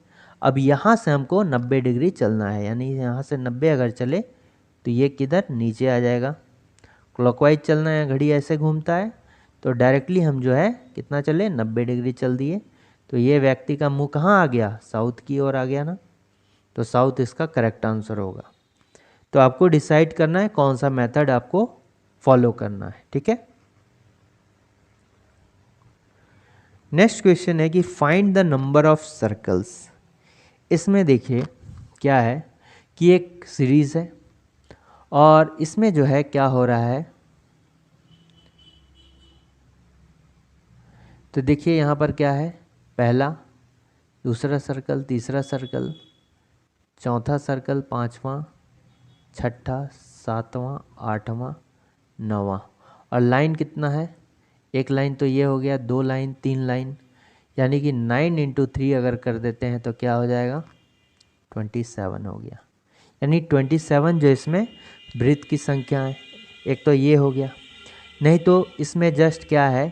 अब यहाँ से हमको 90 डिग्री चलना है, यानी यहाँ से 90 अगर चले तो ये किधर नीचे आ जाएगा। क्लॉकवाइज चलना है, घड़ी ऐसे घूमता है, तो डायरेक्टली हम जो है कितना चले 90 डिग्री चल दिए। तो ये व्यक्ति का मुंह कहाँ आ गया साउथ की ओर आ गया ना, तो साउथ इसका करेक्ट आंसर होगा। तो आपको डिसाइड करना है कौन सा मेथड आपको फॉलो करना है। ठीक है, नेक्स्ट क्वेश्चन है कि find the number of circles. इसमें देखिए क्या है कि एक सीरीज है और इसमें जो है क्या हो रहा है, तो देखिए यहाँ पर क्या है पहला, दूसरा सर्कल, तीसरा सर्कल, चौथा सर्कल, पांचवा, छठा, सातवां, आठवां, नौवां। और लाइन कितना है, एक लाइन तो ये हो गया, दो लाइन, तीन लाइन, यानी कि 9 × 3 अगर कर देते हैं तो क्या हो जाएगा 27 हो गया। यानी 27 जो इसमें वृत्त की संख्या है। एक तो ये हो गया, नहीं तो इसमें जस्ट क्या है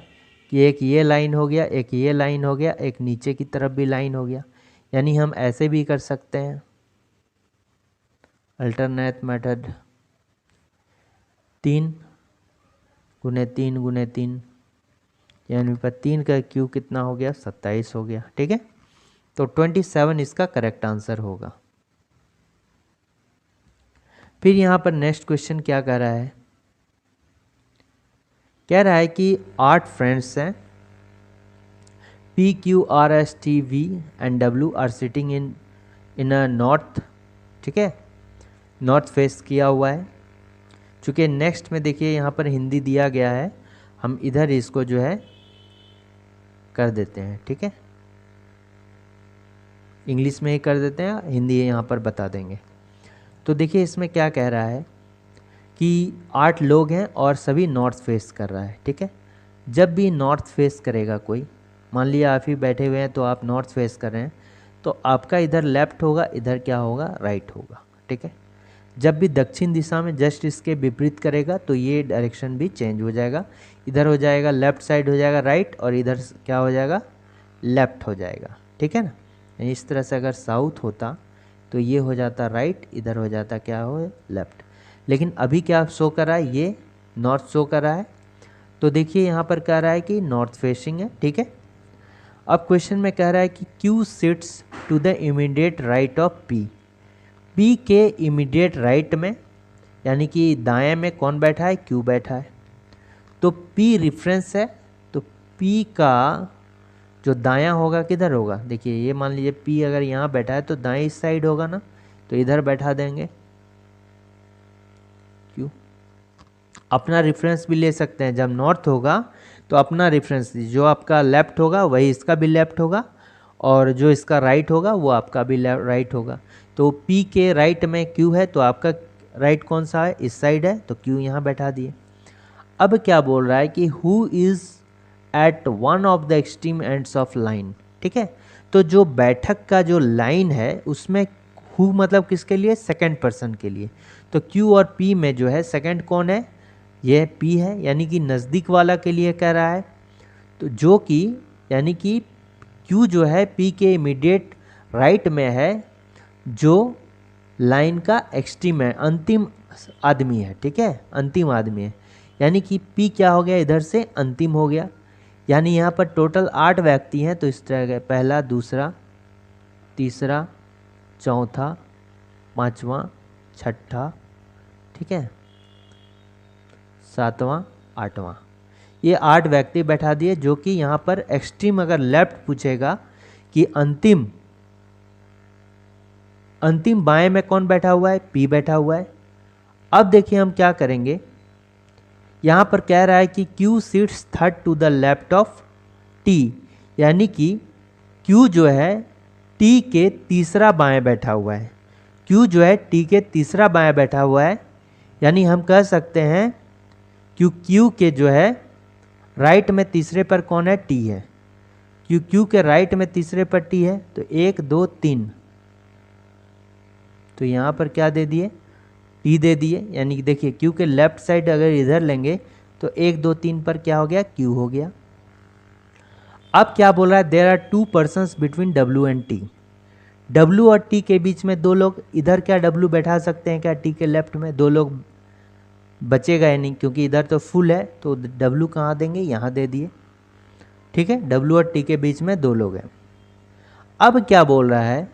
कि एक ये लाइन हो गया, एक ये लाइन हो गया, एक नीचे की तरफ भी लाइन हो गया। यानी हम ऐसे भी कर सकते हैं अल्टरनेट मेथड, 3 × 3 × 3, यानी पर 3 का क्यूब कितना हो गया 27 हो गया। ठीक है, तो 27 इसका करेक्ट आंसर होगा। फिर यहाँ पर नेक्स्ट क्वेश्चन क्या कह रहा है, कह रहा है कि 8 फ्रेंड्स हैं, P, Q, R, S, T, V and W are sitting in a north. ठीक है, नॉर्थ फेस किया हुआ है। चूँकि नेक्स्ट में देखिए यहाँ पर हिंदी दिया गया है, हम इधर इसको जो है कर देते हैं। ठीक है, इंग्लिश में ही कर देते हैं, हिंदी यहाँ पर बता देंगे। तो देखिए इसमें क्या कह रहा है कि 8 लोग हैं और सभी नॉर्थ फेस कर रहा है। ठीक है, जब भी नॉर्थ फेस करेगा कोई, मान लिया आप ही बैठे हुए हैं तो आप नॉर्थ फेस कर रहे हैं, तो आपका इधर लेफ्ट होगा, इधर क्या होगा राइट होगा। ठीक है, जब भी दक्षिण दिशा में जस्ट इसके विपरीत करेगा तो ये डायरेक्शन भी चेंज हो जाएगा, इधर हो जाएगा लेफ्ट साइड हो जाएगा राइट, और इधर क्या हो जाएगा लेफ्ट हो जाएगा, ठीक है ना। इस तरह से अगर साउथ होता तो ये हो जाता राइट, इधर हो जाता क्या हो लेफ्ट, लेकिन अभी क्या शो कर रहा है, ये नॉर्थ शो कर रहा है। तो देखिए यहाँ पर कह रहा है कि नॉर्थ फेसिंग है, ठीक है। अब क्वेश्चन में कह रहा है कि Q sits to the immediate right of P। P के इमीडिएट राइट में यानी कि दाएं में कौन बैठा है, Q बैठा है। तो P रेफरेंस है, तो P का जो दायां होगा किधर होगा, देखिए ये मान लीजिए P अगर यहाँ बैठा है तो दाएं इस साइड होगा ना, तो इधर बैठा देंगे Q। अपना रेफरेंस भी ले सकते हैं, जब नॉर्थ होगा तो अपना रेफरेंस जो आपका लेफ्ट होगा वही इसका भी लेफ्ट होगा, और जो इसका राइट होगा वो आपका भी राइट होगा। तो P के राइट में Q है, तो आपका राइट कौन सा है, इस साइड है, तो Q यहाँ बैठा दिए। अब क्या बोल रहा है कि who is at one of the extreme ends of line, ठीक है। तो जो बैठक का जो लाइन है उसमें हु मतलब किसके लिए, सेकंड पर्सन के लिए। तो Q और P में जो है सेकंड कौन है, यह P है, यानी कि नज़दीक वाला के लिए कह रहा है। तो जो कि यानी कि Q जो है P के इमीडिएट राइट में है, जो लाइन का एक्सट्रीम है, अंतिम आदमी है, ठीक है, अंतिम आदमी है। यानी कि P क्या हो गया, इधर से अंतिम हो गया। यानी यहाँ पर टोटल 8 व्यक्ति हैं, तो इस तरह का पहला, दूसरा, तीसरा, चौथा, पांचवा, छठा, ठीक है, सातवां, आठवां, ये 8 व्यक्ति बैठा दिए। जो कि यहाँ पर एक्सट्रीम अगर लेफ्ट पूछेगा कि अंतिम बाएं में कौन बैठा हुआ है, P बैठा हुआ है। अब देखिए हम क्या करेंगे, यहाँ पर कह रहा है कि Q sits third to the left of T, यानी कि Q जो है T के तीसरा बाएं बैठा हुआ है। Q जो है T के तीसरा बाएं बैठा हुआ है, यानी हम कह सकते हैं Q के जो है राइट में तीसरे पर कौन है, T है। Q के राइट में तीसरे पर T है, तो 1 2 3, तो यहाँ पर क्या दे दिए, T दे दिए। यानी कि देखिए Q के लेफ्ट साइड अगर इधर लेंगे तो 1 2 3 पर क्या हो गया, Q हो गया। अब क्या बोल रहा है, there are 2 persons between W and T। W और T के बीच में 2 लोग, इधर क्या W बैठा सकते हैं क्या, T के लेफ्ट में 2 लोग बचेगा या नहीं, क्योंकि इधर तो फुल है, तो W कहाँ देंगे, यहाँ दे दिए, ठीक है। W और T के बीच में 2 लोग हैं। अब क्या बोल रहा है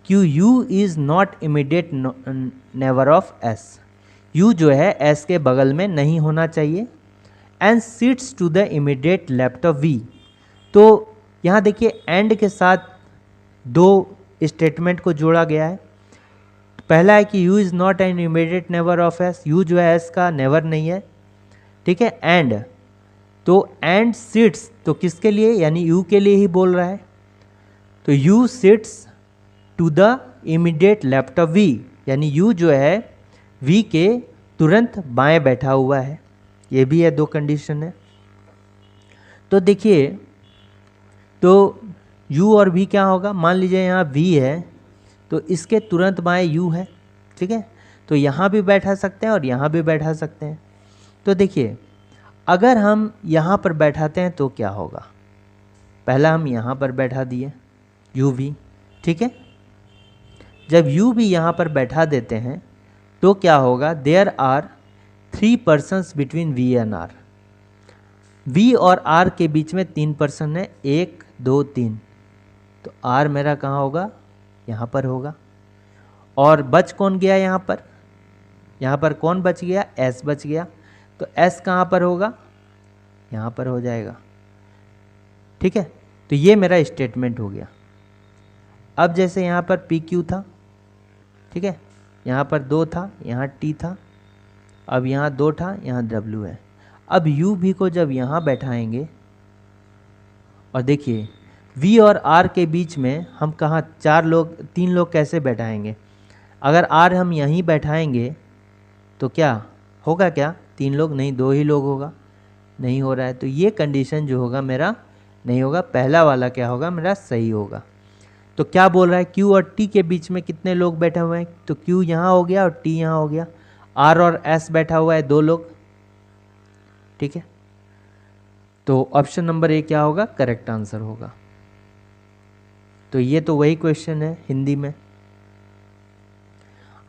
कि U is not immediate neighbour of S। U जो है S के बगल में नहीं होना चाहिए, and sits to the immediate left of V। तो यहाँ देखिए एंड के साथ 2 स्टेटमेंट को जोड़ा गया है। पहला है कि U is not an immediate neighbour of S, U जो है S का नेबर नहीं है, ठीक है। एंड, तो एंड सिट्स तो किसके लिए, यानी U के लिए ही बोल रहा है। तो U sits to the immediate left of V, यानी U जो है V के तुरंत बाएं बैठा हुआ है। ये भी है, 2 कंडीशन है। तो देखिए, तो U और V क्या होगा, मान लीजिए यहाँ V है तो इसके तुरंत बाएं U है, ठीक है। तो यहाँ भी बैठा सकते हैं और यहाँ भी बैठा सकते हैं। तो देखिए अगर हम यहाँ पर बैठाते हैं तो क्या होगा, पहला हम यहाँ पर बैठा दिए UV, ठीक है। जब U भी यहाँ पर बैठा देते हैं तो क्या होगा, there are 3 persons between V and R। V और R के बीच में 3 पर्सन है, 1 2 3, तो R मेरा कहाँ होगा, यहाँ पर होगा। और बच कौन गया यहाँ पर कौन बच गया, S बच गया। तो S कहाँ पर होगा, यहाँ पर हो जाएगा, ठीक है। तो ये मेरा स्टेटमेंट हो गया। अब जैसे यहाँ पर PQ था, ठीक है, यहाँ पर 2 था, यहाँ T था, अब यहाँ 2 था, यहाँ W है। अब UV को जब यहाँ बैठाएंगे, और देखिए V और R के बीच में हम कहाँ 3 लोग कैसे बैठाएंगे। अगर R हम यहीं बैठाएंगे तो क्या होगा, क्या 3 लोग नहीं, 2 ही लोग होगा, नहीं हो रहा है। तो ये कंडीशन जो होगा मेरा नहीं होगा, पहला वाला क्या होगा, मेरा सही होगा। तो क्या बोल रहा है, Q और T के बीच में कितने लोग बैठे हुए हैं, तो Q यहाँ हो गया और T यहाँ हो गया, R और S बैठा हुआ है 2 लोग, ठीक है। तो ऑप्शन नंबर ए क्या होगा, करेक्ट आंसर होगा। तो ये तो वही क्वेश्चन है हिंदी में।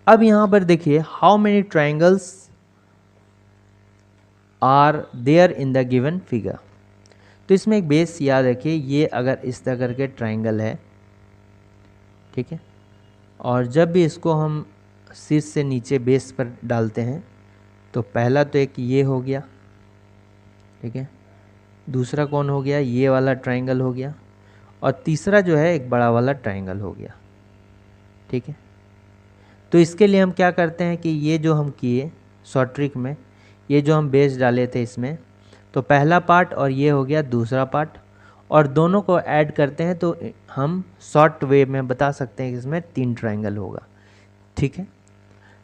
अब यहां पर देखिए, how many triangles are there in the given figure. तो इसमें एक बेस याद रखिए, ये अगर इस तरह करके ट्राइंगल है, ठीक है, और जब भी इसको हम शीर्ष से नीचे बेस पर डालते हैं तो पहला तो एक ये हो गया, ठीक है, दूसरा कौन हो गया, ये वाला ट्राइंगल हो गया, और तीसरा जो है एक बड़ा वाला ट्राइंगल हो गया, ठीक है। तो इसके लिए हम क्या करते हैं कि ये जो हम किए शॉर्ट ट्रिक में, ये जो हम बेस डाले थे इसमें, तो पहला पार्ट और ये हो गया दूसरा पार्ट, और दोनों को ऐड करते हैं तो हम शॉर्ट वे में बता सकते हैं कि इसमें 3 ट्राइंगल होगा, ठीक है।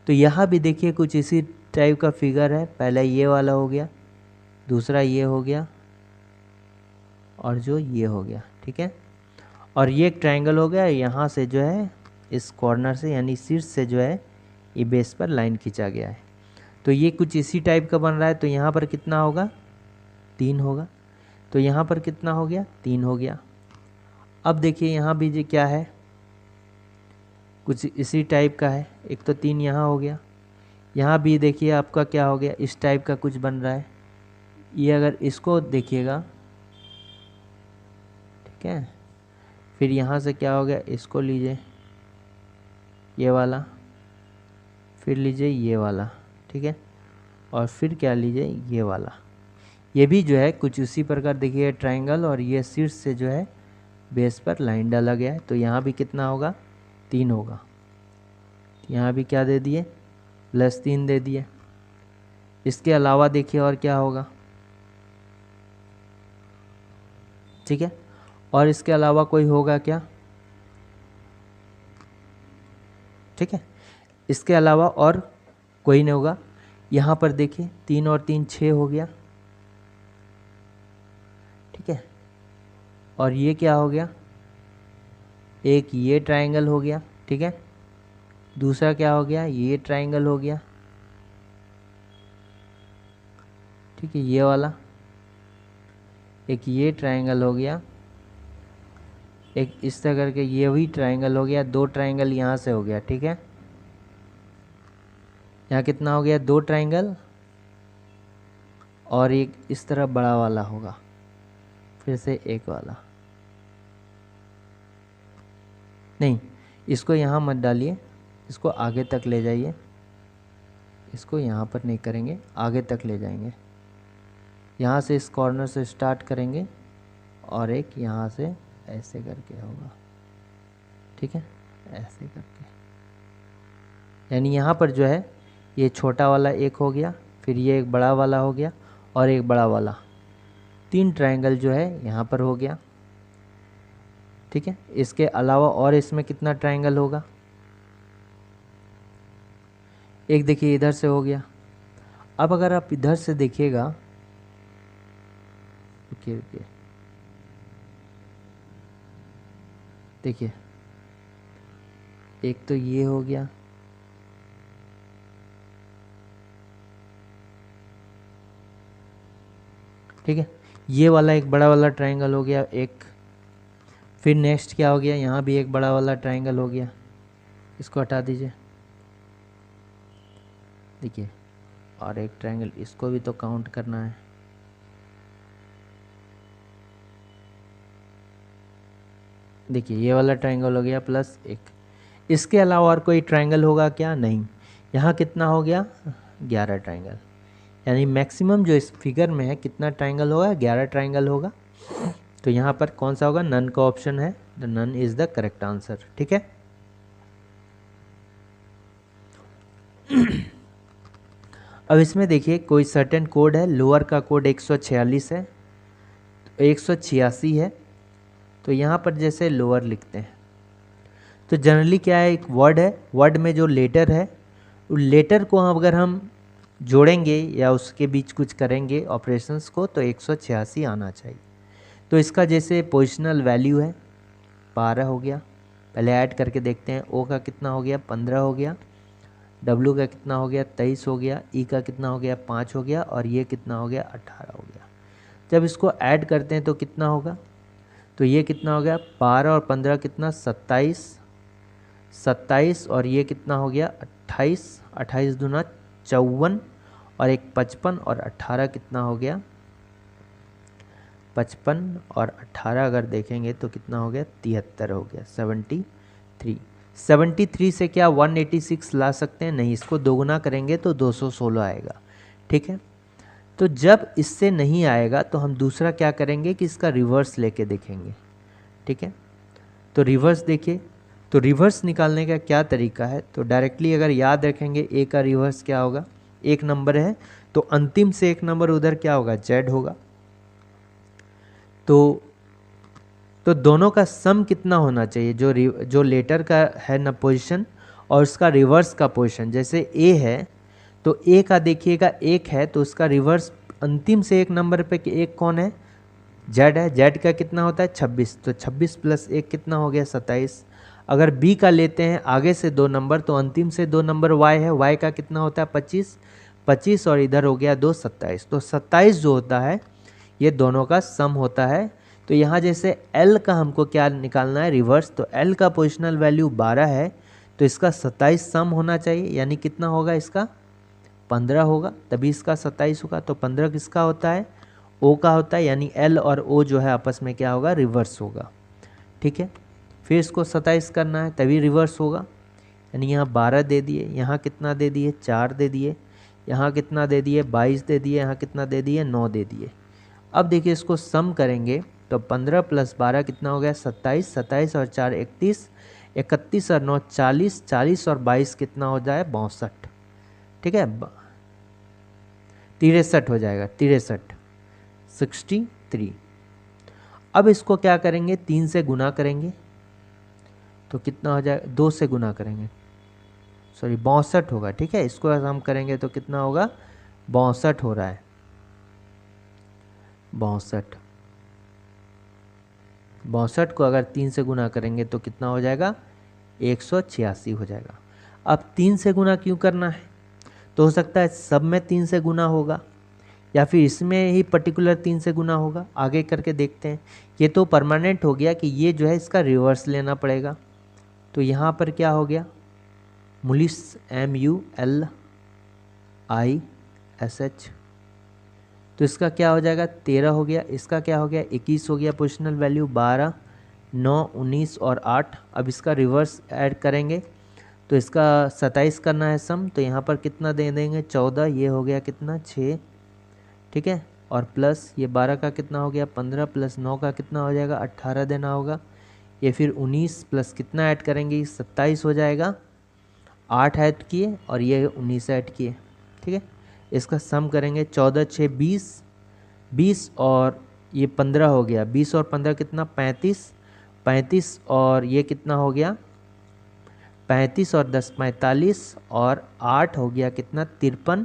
तो यहाँ भी देखिए कुछ इसी टाइप का फिगर है, पहला ये वाला हो गया, दूसरा ये हो गया, और जो ये हो गया, ठीक है, और ये एक ट्राइंगल हो गया, यहाँ से जो है इस कॉर्नर से यानी शीर्ष से जो है ये बेस पर लाइन खींचा गया है। तो ये कुछ इसी टाइप का बन रहा है, तो यहाँ पर कितना होगा, 3 होगा, तो यहाँ पर कितना हो गया, 3 हो गया। अब देखिए यहाँ भी जो क्या है, कुछ इसी टाइप का है, एक तो 3 यहाँ हो गया, यहाँ भी देखिए आपका क्या हो गया, इस टाइप का कुछ बन रहा है। ये अगर इसको देखिएगा, ठीक है, फिर यहाँ से क्या हो गया, इसको लीजिए ये वाला, फिर लीजिए ये वाला, ठीक है, और फिर क्या लीजिए ये वाला, ये भी जो है कुछ उसी प्रकार देखिए ट्राइंगल, और ये शीर्ष से जो है बेस पर लाइन डाला गया है, तो यहाँ भी कितना होगा, 3 होगा। यहाँ भी क्या दे दिए, +3 दे दिए। इसके अलावा देखिए और क्या होगा, ठीक है, और इसके अलावा कोई होगा क्या, ठीक है, इसके अलावा और कोई नहीं होगा। यहाँ पर देखिए 3 और 3 6 हो गया, ठीक है, और ये क्या हो गया, एक ये ट्राइंगल हो गया, ठीक है, दूसरा क्या हो गया, ये ट्राइंगल हो गया, ठीक है, ये वाला, एक ये ट्राइंगल हो गया, एक इस तरह करके ये भी ट्राइंगल हो गया, 2 ट्राइंगल यहाँ से हो गया, ठीक है, यहाँ कितना हो गया, 2 ट्राइंगल, और एक इस तरह बड़ा वाला होगा, फिर से एक वाला, नहीं इसको यहाँ मत डालिए, इसको आगे तक ले जाइए, इसको यहाँ पर नहीं करेंगे, आगे तक ले जाएंगे, यहाँ से इस कॉर्नर से स्टार्ट करेंगे, और एक यहाँ से ऐसे करके होगा, ठीक है, ऐसे करके, यानी यहाँ पर जो है ये छोटा वाला एक हो गया, फिर ये एक बड़ा वाला हो गया, और एक बड़ा वाला, 3 ट्राइंगल जो है यहाँ पर हो गया, ठीक है। इसके अलावा और इसमें कितना ट्राइंगल होगा, एक देखिए इधर से हो गया। अब अगर आप इधर से देखिएगा, रुकिए देखिए, एक तो ये हो गया, ठीक है, ये वाला एक बड़ा वाला ट्राइंगल हो गया एक, फिर नेक्स्ट क्या हो गया, यहाँ भी एक बड़ा वाला ट्राइंगल हो गया, इसको हटा दीजिए, देखिए, और एक ट्राइंगल, इसको भी तो काउंट करना है, देखिए ये वाला ट्राइंगल हो गया प्लस एक। इसके अलावा और कोई ट्राइंगल होगा क्या, नहीं। यहाँ कितना हो गया, 11 ट्राइंगल, यानी मैक्सिमम जो इस फिगर में है कितना ट्राइंगल होगा, 11 ट्राइंगल होगा। तो यहाँ पर कौन सा होगा, नन का ऑप्शन है, the none is the correct answer, ठीक है। अब इसमें देखिए कोई सर्टेन कोड है, लोअर का कोड 146 है, तो 186 है, तो यहाँ पर जैसे लोअर लिखते हैं तो जनरली क्या है, एक वर्ड है, वर्ड में जो लेटर है, उस लेटर को अगर हम जोड़ेंगे या उसके बीच कुछ करेंगे ऑपरेशंस को, तो 186 आना चाहिए। तो इसका जैसे पोजिशनल वैल्यू है 12 हो गया, पहले ऐड करके देखते हैं। ओ का कितना हो गया 15 हो गया, डब्लू का कितना हो गया 23 हो गया, ई का कितना हो गया 5 हो गया, और ये कितना हो गया 18 हो गया। जब इसको ऐड करते हैं तो कितना होगा, तो ये कितना हो गया 12 और 15 कितना 27, 27 और ये कितना हो गया 28, 28 दूना 54 और एक 55 और 18 कितना हो गया 55 और 18 अगर देखेंगे तो कितना हो गया 73 हो गया 73। 73 से क्या 186 ला सकते हैं, नहीं, इसको दोगुना करेंगे तो 216 आएगा। ठीक है, तो जब इससे नहीं आएगा तो हम दूसरा क्या करेंगे कि इसका रिवर्स लेके देखेंगे। ठीक है, तो रिवर्स देखिए, तो रिवर्स निकालने का क्या तरीका है, तो डायरेक्टली अगर याद रखेंगे ए का रिवर्स क्या होगा, एक नंबर है तो अंतिम से एक नंबर उधर क्या होगा जेड होगा। तो दोनों का सम कितना होना चाहिए, जो लेटर का है ना पोजीशन और उसका रिवर्स का पोजीशन। जैसे ए है तो ए का देखिएगा एक है तो उसका रिवर्स अंतिम से एक नंबर पे एक कौन है, जेड है। जेड का कितना होता है 26, तो 26 प्लस 1 कितना हो गया 27। अगर बी का लेते हैं आगे से 2 नंबर तो अंतिम से 2 नंबर वाई है, वाई का कितना होता है 25, 25 और इधर हो गया 2 27। तो 27 जो होता है ये दोनों का सम होता है। तो यहाँ जैसे L का हमको क्या निकालना है रिवर्स, तो L का पोजिशनल वैल्यू 12 है तो इसका 27 सम होना चाहिए, यानी कितना होगा इसका 15 होगा, तभी इसका 27 होगा। तो 15 किसका होता है O का होता है, यानी L और O जो है आपस में क्या होगा रिवर्स होगा। ठीक है, फिर इसको 27 करना है तभी रिवर्स होगा, यानी यहाँ 12 दे दिए, यहाँ कितना दे दिए 4 दे दिए, यहाँ कितना दे दिए 22 दे दिए, यहाँ कितना दे दिए 9 दे दिए। अब देखिए इसको सम करेंगे तो 15 प्लस 12 कितना हो गया 27, 27 और 4 31, 31 और 9 40, 40 और 22 कितना हो जाए 62। ठीक है, 63 हो जाएगा, 63 63। अब इसको क्या करेंगे 3 से गुना करेंगे तो कितना हो जाएगा, 2 से गुना करेंगे, सॉरी 62 होगा। ठीक है, इसको अगर हम करेंगे तो कितना होगा 62 हो रहा है, 62 को अगर 3 से गुना करेंगे तो कितना हो जाएगा 186 हो जाएगा। अब 3 से गुना क्यों करना है, तो हो सकता है सब में 3 से गुना होगा या फिर इसमें ही पर्टिकुलर 3 से गुना होगा, आगे करके देखते हैं। ये तो परमानेंट हो गया कि ये जो है इसका रिवर्स लेना पड़ेगा। तो यहाँ पर क्या हो गया मुलिस MULISH, तो इसका क्या हो जाएगा 13 हो गया, इसका क्या हो गया 21 हो गया, पोजिशनल वैल्यू 12, 9, 19 और 8। अब इसका रिवर्स ऐड करेंगे तो इसका 27 करना है सम, तो यहाँ पर कितना दे देंगे 14, ये हो गया कितना 6। ठीक है, और प्लस ये 12 का कितना हो गया 15, प्लस 9 का कितना हो जाएगा 18 देना होगा, ये फिर 19 प्लस कितना ऐड करेंगे 27 हो जाएगा, 8 ऐड किए और ये 19 ऐड किए। ठीक है, इसका सम करेंगे 14 6 20, 20 और ये 15 हो गया, 20 और 15 कितना 35, 35 और ये कितना हो गया 35 और 10 45 और 8 हो गया कितना 53,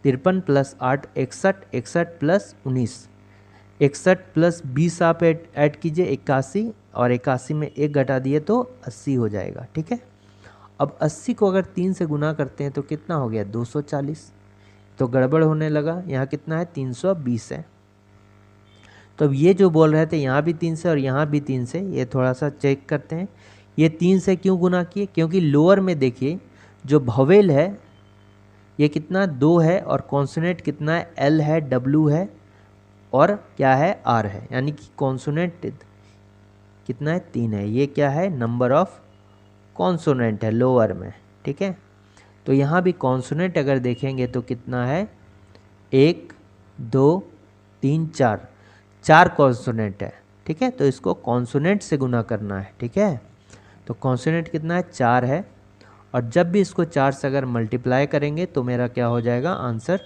53 प्लस 8 61, 61 प्लस 19, 61 प्लस 20 आप ऐड कीजिए 81 और 81 में 1 घटा दिए तो 80 हो जाएगा। ठीक है, अब 80 को अगर 3 से गुना करते हैं तो कितना हो गया 240, तो गड़बड़ होने लगा, यहाँ कितना है 320 है। तो अब ये जो बोल रहे थे यहाँ भी 3 से और यहाँ भी 3 से, ये थोड़ा सा चेक करते हैं। ये 3 से क्यों गुना किए, क्योंकि लोअर में देखिए जो भवेल है ये कितना 2 है और कॉन्सोनेंट कितना है L है, W है और क्या है R है, यानी कि कॉन्सोनेंट कितना है 3 है। ये क्या है नंबर ऑफ कॉन्सोनेंट है लोअर में। ठीक है, तो यहाँ भी कॉन्सोनेंट अगर देखेंगे तो कितना है 1 2 3 4, 4 कॉन्सोनेंट है। ठीक है, तो इसको कॉन्सोनेंट से गुना करना है। ठीक है, तो कॉन्सोनेंट कितना है 4 है, और जब भी इसको 4 से अगर मल्टीप्लाई करेंगे तो मेरा क्या हो जाएगा आंसर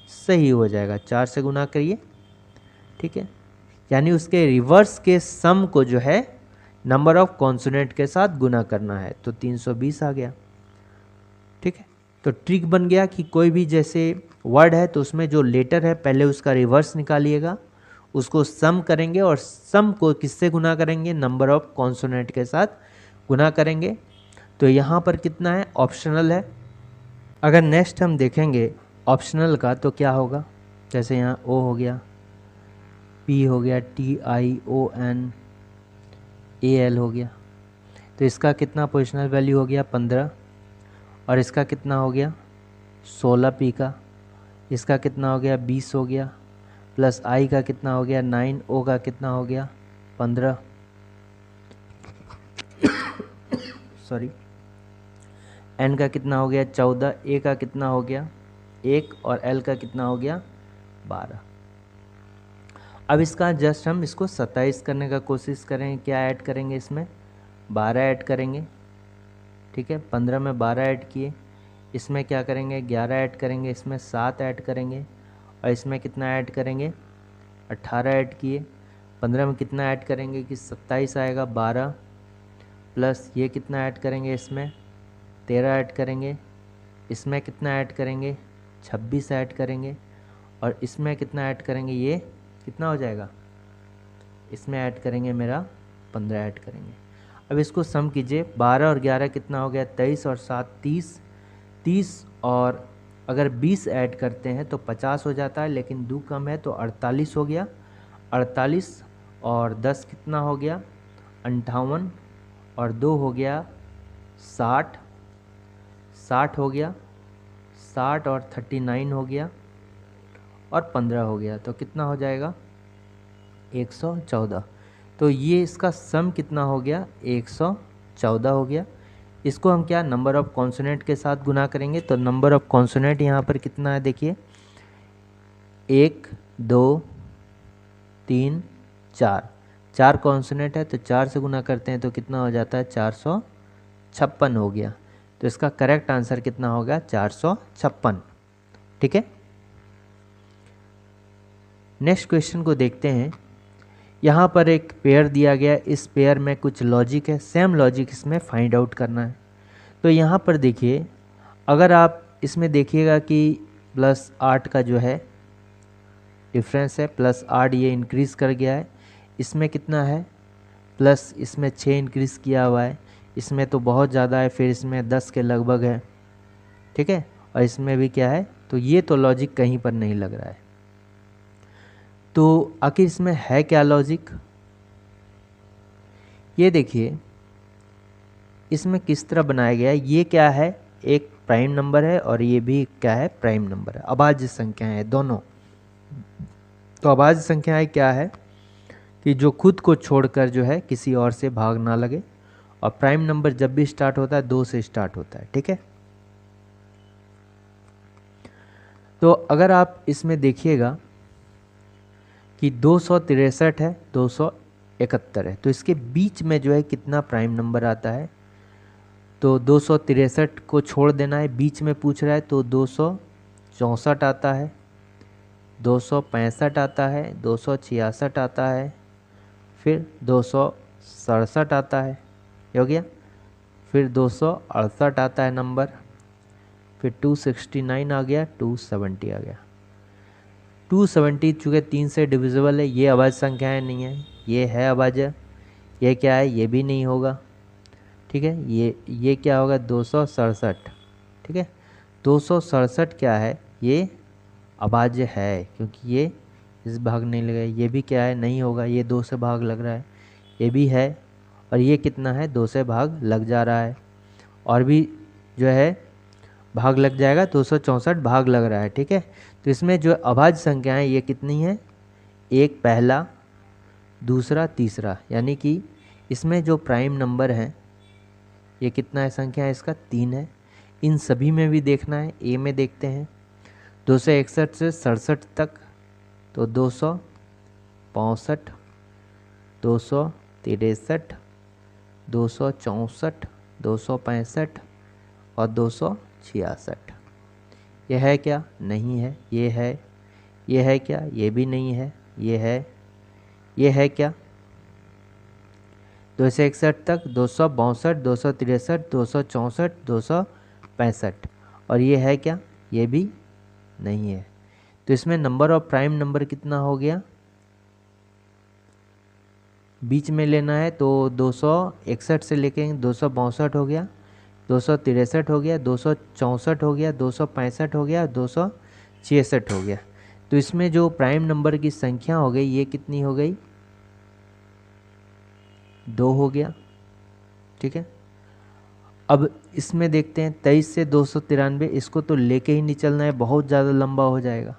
सही हो जाएगा, 4 से गुना करिए। ठीक है, यानी उसके रिवर्स के सम को जो है नंबर ऑफ कॉन्सोनेंट के साथ गुना करना है, तो 320 आ गया। ठीक है, तो ट्रिक बन गया कि कोई भी जैसे वर्ड है तो उसमें जो लेटर है पहले उसका रिवर्स निकालिएगा, उसको सम करेंगे और सम को किससे गुना करेंगे नंबर ऑफ कॉन्सोनेंट के साथ गुना करेंगे तो यहाँ पर कितना है, ऑप्शनल है। अगर नेक्स्ट हम देखेंगे ऑप्शनल का तो क्या होगा, जैसे यहाँ ओ हो गया, पी हो गया, TION AL हो गया, तो इसका कितना पोजिशनल वैल्यू हो गया 15, और इसका कितना हो गया 16 पी का, इसका कितना हो गया 20 हो गया, प्लस आई का कितना हो गया 9, ओ का कितना हो गया 15, सॉरी, एन का कितना हो गया 14, ए का कितना हो गया 1, और एल का कितना हो गया 12। अब इसका जस्ट हम इसको 27 करने का कोशिश करेंगे, क्या ऐड करेंगे इसमें 12 ऐड करेंगे, ठीक है, 15 में 12 ऐड किए, इसमें क्या करेंगे 11 ऐड करेंगे, इसमें 7 ऐड करेंगे, और इसमें कितना ऐड करेंगे 18 ऐड किए, 15 में कितना ऐड करेंगे कि 27 आएगा, 12 प्लस ये कितना ऐड करेंगे इसमें 13 ऐड करेंगे, इसमें कितना ऐड करेंगे 26 ऐड करेंगे, और इसमें कितना ऐड करेंगे, ये कितना हो जाएगा, इसमें ऐड करेंगे मेरा 15 ऐड करेंगे। अब इसको सम कीजिए, 12 और 11 कितना हो गया 23, और 7 30, 30 और अगर 20 ऐड करते हैं तो 50 हो जाता है, लेकिन 2 कम है तो 48 हो गया, 48 और 10 कितना हो गया 58, और 2 हो गया 60, 60 हो गया, 60 और 39 हो गया, और 15 हो गया, तो कितना हो जाएगा 114। तो ये इसका सम कितना हो गया 114 हो गया। इसको हम क्या नंबर ऑफ कॉन्सोनेंट के साथ गुना करेंगे, तो नंबर ऑफ कॉन्सोनेंट यहाँ पर कितना है देखिए 1 2 3 4, 4 कॉन्सोनेंट है तो 4 से गुना करते हैं तो कितना हो जाता है 456 हो गया। तो इसका करेक्ट आंसर कितना होगा 456, ठीक है। नेक्स्ट क्वेश्चन को देखते हैं। यहाँ पर एक पेयर दिया गया, इस पेयर में कुछ लॉजिक है, सेम लॉजिक इसमें फाइंड आउट करना है। तो यहाँ पर देखिए, अगर आप इसमें देखिएगा कि +8 का जो है डिफरेंस है, +8 ये इंक्रीज़ कर गया है, इसमें कितना है प्लस, इसमें 6 इंक्रीज़ किया हुआ है, इसमें तो बहुत ज़्यादा है, फिर इसमें 10 के लगभग है, ठीक है, और इसमें भी क्या है, तो ये तो लॉजिक कहीं पर नहीं लग रहा है। तो आखिर इसमें है क्या लॉजिक, ये देखिए इसमें किस तरह बनाया गया है। ये क्या है, एक प्राइम नंबर है और ये भी क्या है प्राइम नंबर है, अभाज्य संख्याएं हैं दोनों। तो अभाज्य संख्याएं क्या है कि जो खुद को छोड़कर जो है किसी और से भाग ना लगे, और प्राइम नंबर जब भी स्टार्ट होता है 2 से स्टार्ट होता है, ठीक है। तो अगर आप इसमें देखिएगा कि 263 है, 271 है, तो इसके बीच में जो है कितना प्राइम नंबर आता है, तो 263 को छोड़ देना है, बीच में पूछ रहा है तो 264 आता है, 265 आता है, 266 आता है, फिर 267 आता है, ये हो गया, फिर 268 आता है नंबर, फिर 269 आ गया, 270 आ गया। 270 चूँकि 3 से डिविजिबल है, ये अभाज्य संख्याएं नहीं है, ये है अभाज्य, ये क्या है, ये भी नहीं होगा, ठीक है। ये क्या होगा 267, ठीक है, 267 क्या है, ये अभाज्य है क्योंकि ये इस भाग नहीं लगा, ये भी क्या है नहीं होगा, ये 2 से भाग लग रहा है, ये भी है, और ये कितना है 2 से भाग लग जा रहा है, और भी जो है भाग लग जाएगा, 264 भाग लग रहा है, ठीक है। तो इसमें जो अभाज्य संख्याएं ये कितनी है, एक पहला, दूसरा, तीसरा, यानी कि इसमें जो प्राइम नंबर है ये कितना है संख्या है, इसका 3 है। इन सभी में भी देखना है, ए में देखते हैं 261 से 67 तक, तो 265, 263, 264, 265 और 266। यह है क्या, नहीं है, ये है क्या, ये भी नहीं है, ये है क्या, 261 तक, 262, 263, 264, 265, और ये है क्या, ये भी नहीं है। तो इसमें नंबर ऑफ प्राइम नंबर कितना हो गया बीच में लेना है तो 261 से लेके 262 हो गया, 263 हो गया, 264 हो गया, 265 हो गया, 266 हो गया। तो इसमें जो प्राइम नंबर की संख्या हो गई ये कितनी हो गई, 2 हो गया। ठीक है, अब इसमें देखते हैं 23 से 293, इसको तो लेके ही नहीं चलना है, बहुत ज़्यादा लंबा हो जाएगा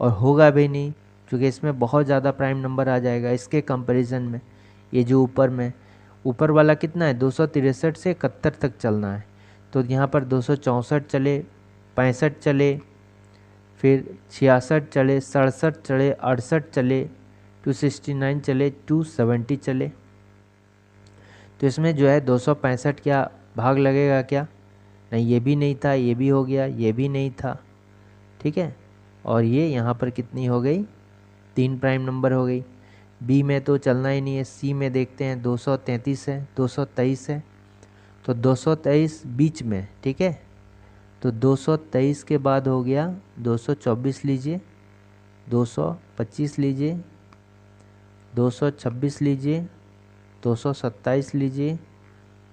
और होगा भी नहीं, क्योंकि इसमें बहुत ज़्यादा प्राइम नंबर आ जाएगा इसके कंपैरिजन में। ये जो ऊपर वाला कितना है, 263 से 71 तक चलना है, तो यहाँ पर 264 चले, 65 चले, फिर 66 चले, 67 चले, 68 चले, 269 चले, 270 चले। तो इसमें जो है 265 क्या भाग लगेगा क्या, नहीं ये भी नहीं था, ये भी हो गया, ये भी नहीं था। ठीक है, और ये यहाँ पर कितनी हो गई, 3 प्राइम नंबर हो गई। बी में तो चलना ही नहीं है। सी में देखते हैं 233 है, 223 है, तो 223 बीच में। ठीक है, तो 223 के बाद हो गया 224 लीजिए, 225 लीजिए, 226 लीजिए, 227 लीजिए,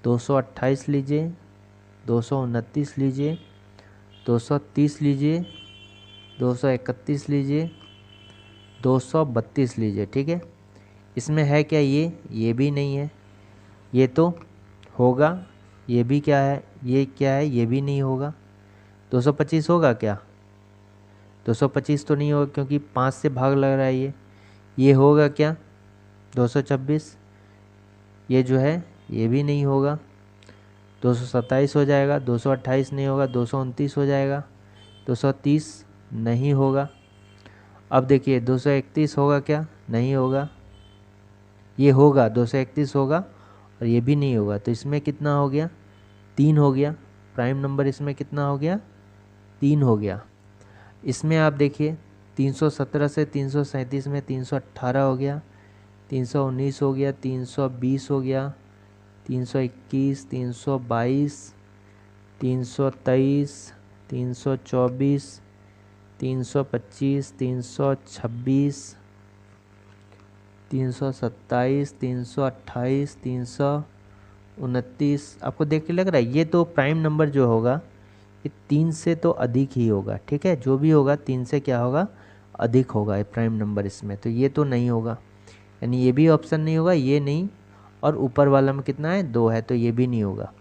228 लीजिए, 229 लीजिए, 230 लीजिए, 231 लीजिए, 232 लीजिए। ठीक है, इसमें है क्या, ये भी नहीं है, ये तो होगा, ये भी क्या है, ये क्या है, ये भी नहीं होगा। 225 होगा क्या, 225 तो नहीं होगा क्योंकि 5 से भाग लग रहा है। ये होगा क्या, 226, ये जो है ये भी नहीं होगा। 227 हो जाएगा, 228 नहीं होगा, 229 हो जाएगा, 230 नहीं होगा। अब देखिए 231 होगा क्या, नहीं होगा। ये होगा 231 होगा और ये भी नहीं होगा, तो इसमें कितना हो गया, 3 हो गया। प्राइम नंबर इसमें कितना हो गया, 3 हो गया। इसमें आप देखिए 317 से 337 में 318 हो गया, 319 हो गया, 320 हो गया, 321, 322, 323, 324, 325, 326, 327, 328, 329। आपको देख के लग रहा है ये तो प्राइम नंबर जो होगा ये 3 से तो अधिक ही होगा। ठीक है, जो भी होगा 3 से क्या होगा, अधिक होगा ये प्राइम नंबर इसमें, तो ये तो नहीं होगा, यानी ये भी ऑप्शन नहीं होगा, ये नहीं, और ऊपर वाला में कितना है, 2 है, तो ये भी नहीं होगा।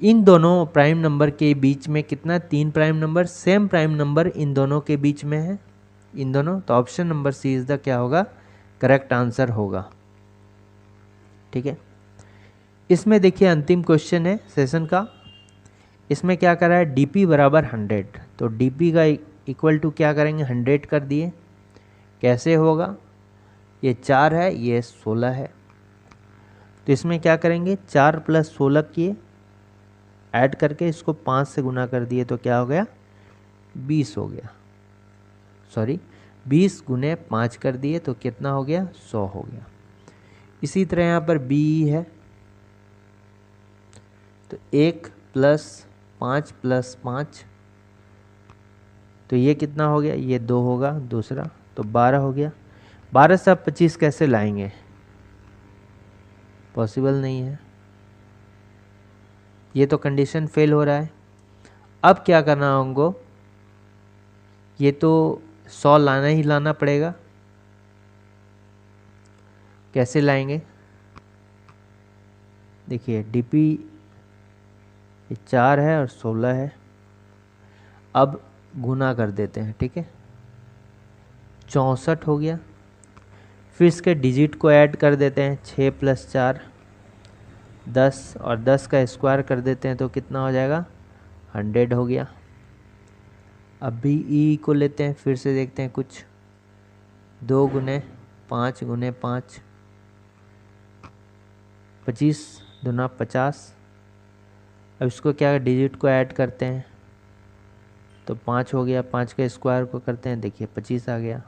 इन दोनों प्राइम नंबर के बीच में कितना, 3 prime number, same prime number इन दोनों के बीच में है, इन दोनों, तो option number C is the क्या होगा, करेक्ट आंसर होगा। ठीक है, इसमें देखिए अंतिम क्वेश्चन है सेशन का। इसमें क्या करा है, डीपी बराबर 100, तो डीपी का इक्वल टू क्या करेंगे, 100 कर दिए। कैसे होगा, ये 4 है, ये 16 है, तो इसमें क्या करेंगे, 4 + 16 किए, ऐड करके इसको 5 से गुना कर दिए, तो क्या हो गया, 20 हो गया। सॉरी, 20 × 5 कर दिए तो कितना हो गया, 100 हो गया। इसी तरह यहाँ पर बी है, तो 1 + 5 + 5, तो ये कितना हो गया, ये 2 होगा दूसरा, तो 12 हो गया। 12 से आप 25 कैसे लाएंगे, पॉसिबल नहीं है, ये तो कंडीशन फेल हो रहा है। अब क्या करना होगा, ये तो 100 लाना ही लाना पड़ेगा। कैसे लाएंगे, देखिए डीपी 4 है और 16 है, अब गुना कर देते हैं। ठीक है, 64 हो गया, फिर इसके डिजिट को ऐड कर देते हैं, 6 + 4 10, और 10 का स्क्वायर कर देते हैं तो कितना हो जाएगा, 100 हो गया। अब भी ई को लेते हैं, फिर से देखते हैं कुछ, 2 × 5 × 5, 25 दूना 50। अब इसको क्या डिजिट को ऐड करते हैं तो 5 हो गया, 5 के स्क्वायर को करते हैं, देखिए 25 आ गया।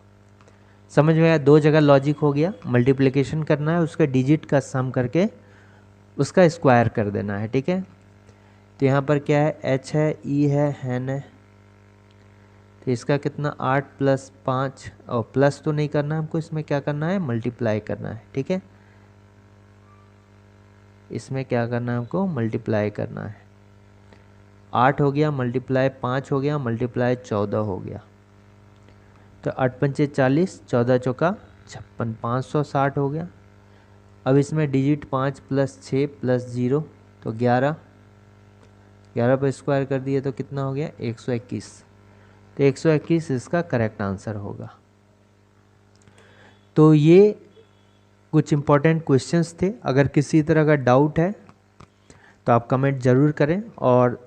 समझ में आया, 2 जगह लॉजिक हो गया, मल्टीप्लिकेशन करना है, उसके डिजिट का सम करके उसका स्क्वायर कर देना है। ठीक है, तो यहाँ पर क्या है, एच है, ई है, एन है, तो इसका कितना 8 + 5, और प्लस तो नहीं करना हमको, इसमें क्या करना है, मल्टीप्लाई करना है। ठीक है, इसमें क्या करना है हमको, मल्टीप्लाई करना है। 8 हो गया मल्टीप्लाई 5 हो गया मल्टीप्लाई 14 हो गया। तो 8 पंचे 40, 14 चौका 56, 560 हो गया। अब इसमें डिजिट 5 प्लस 6 प्लस 0 तो 11, 11 पर स्क्वायर कर दिए तो कितना हो गया 121। तो 121 इसका करेक्ट आंसर होगा। तो ये कुछ इंपॉर्टेंट क्वेश्चंस थे। अगर किसी तरह का डाउट है तो आप कमेंट ज़रूर करें और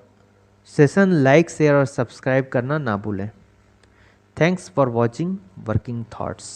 सेशन लाइक शेयर और सब्सक्राइब करना ना भूलें। Thanks for watching working thoughts.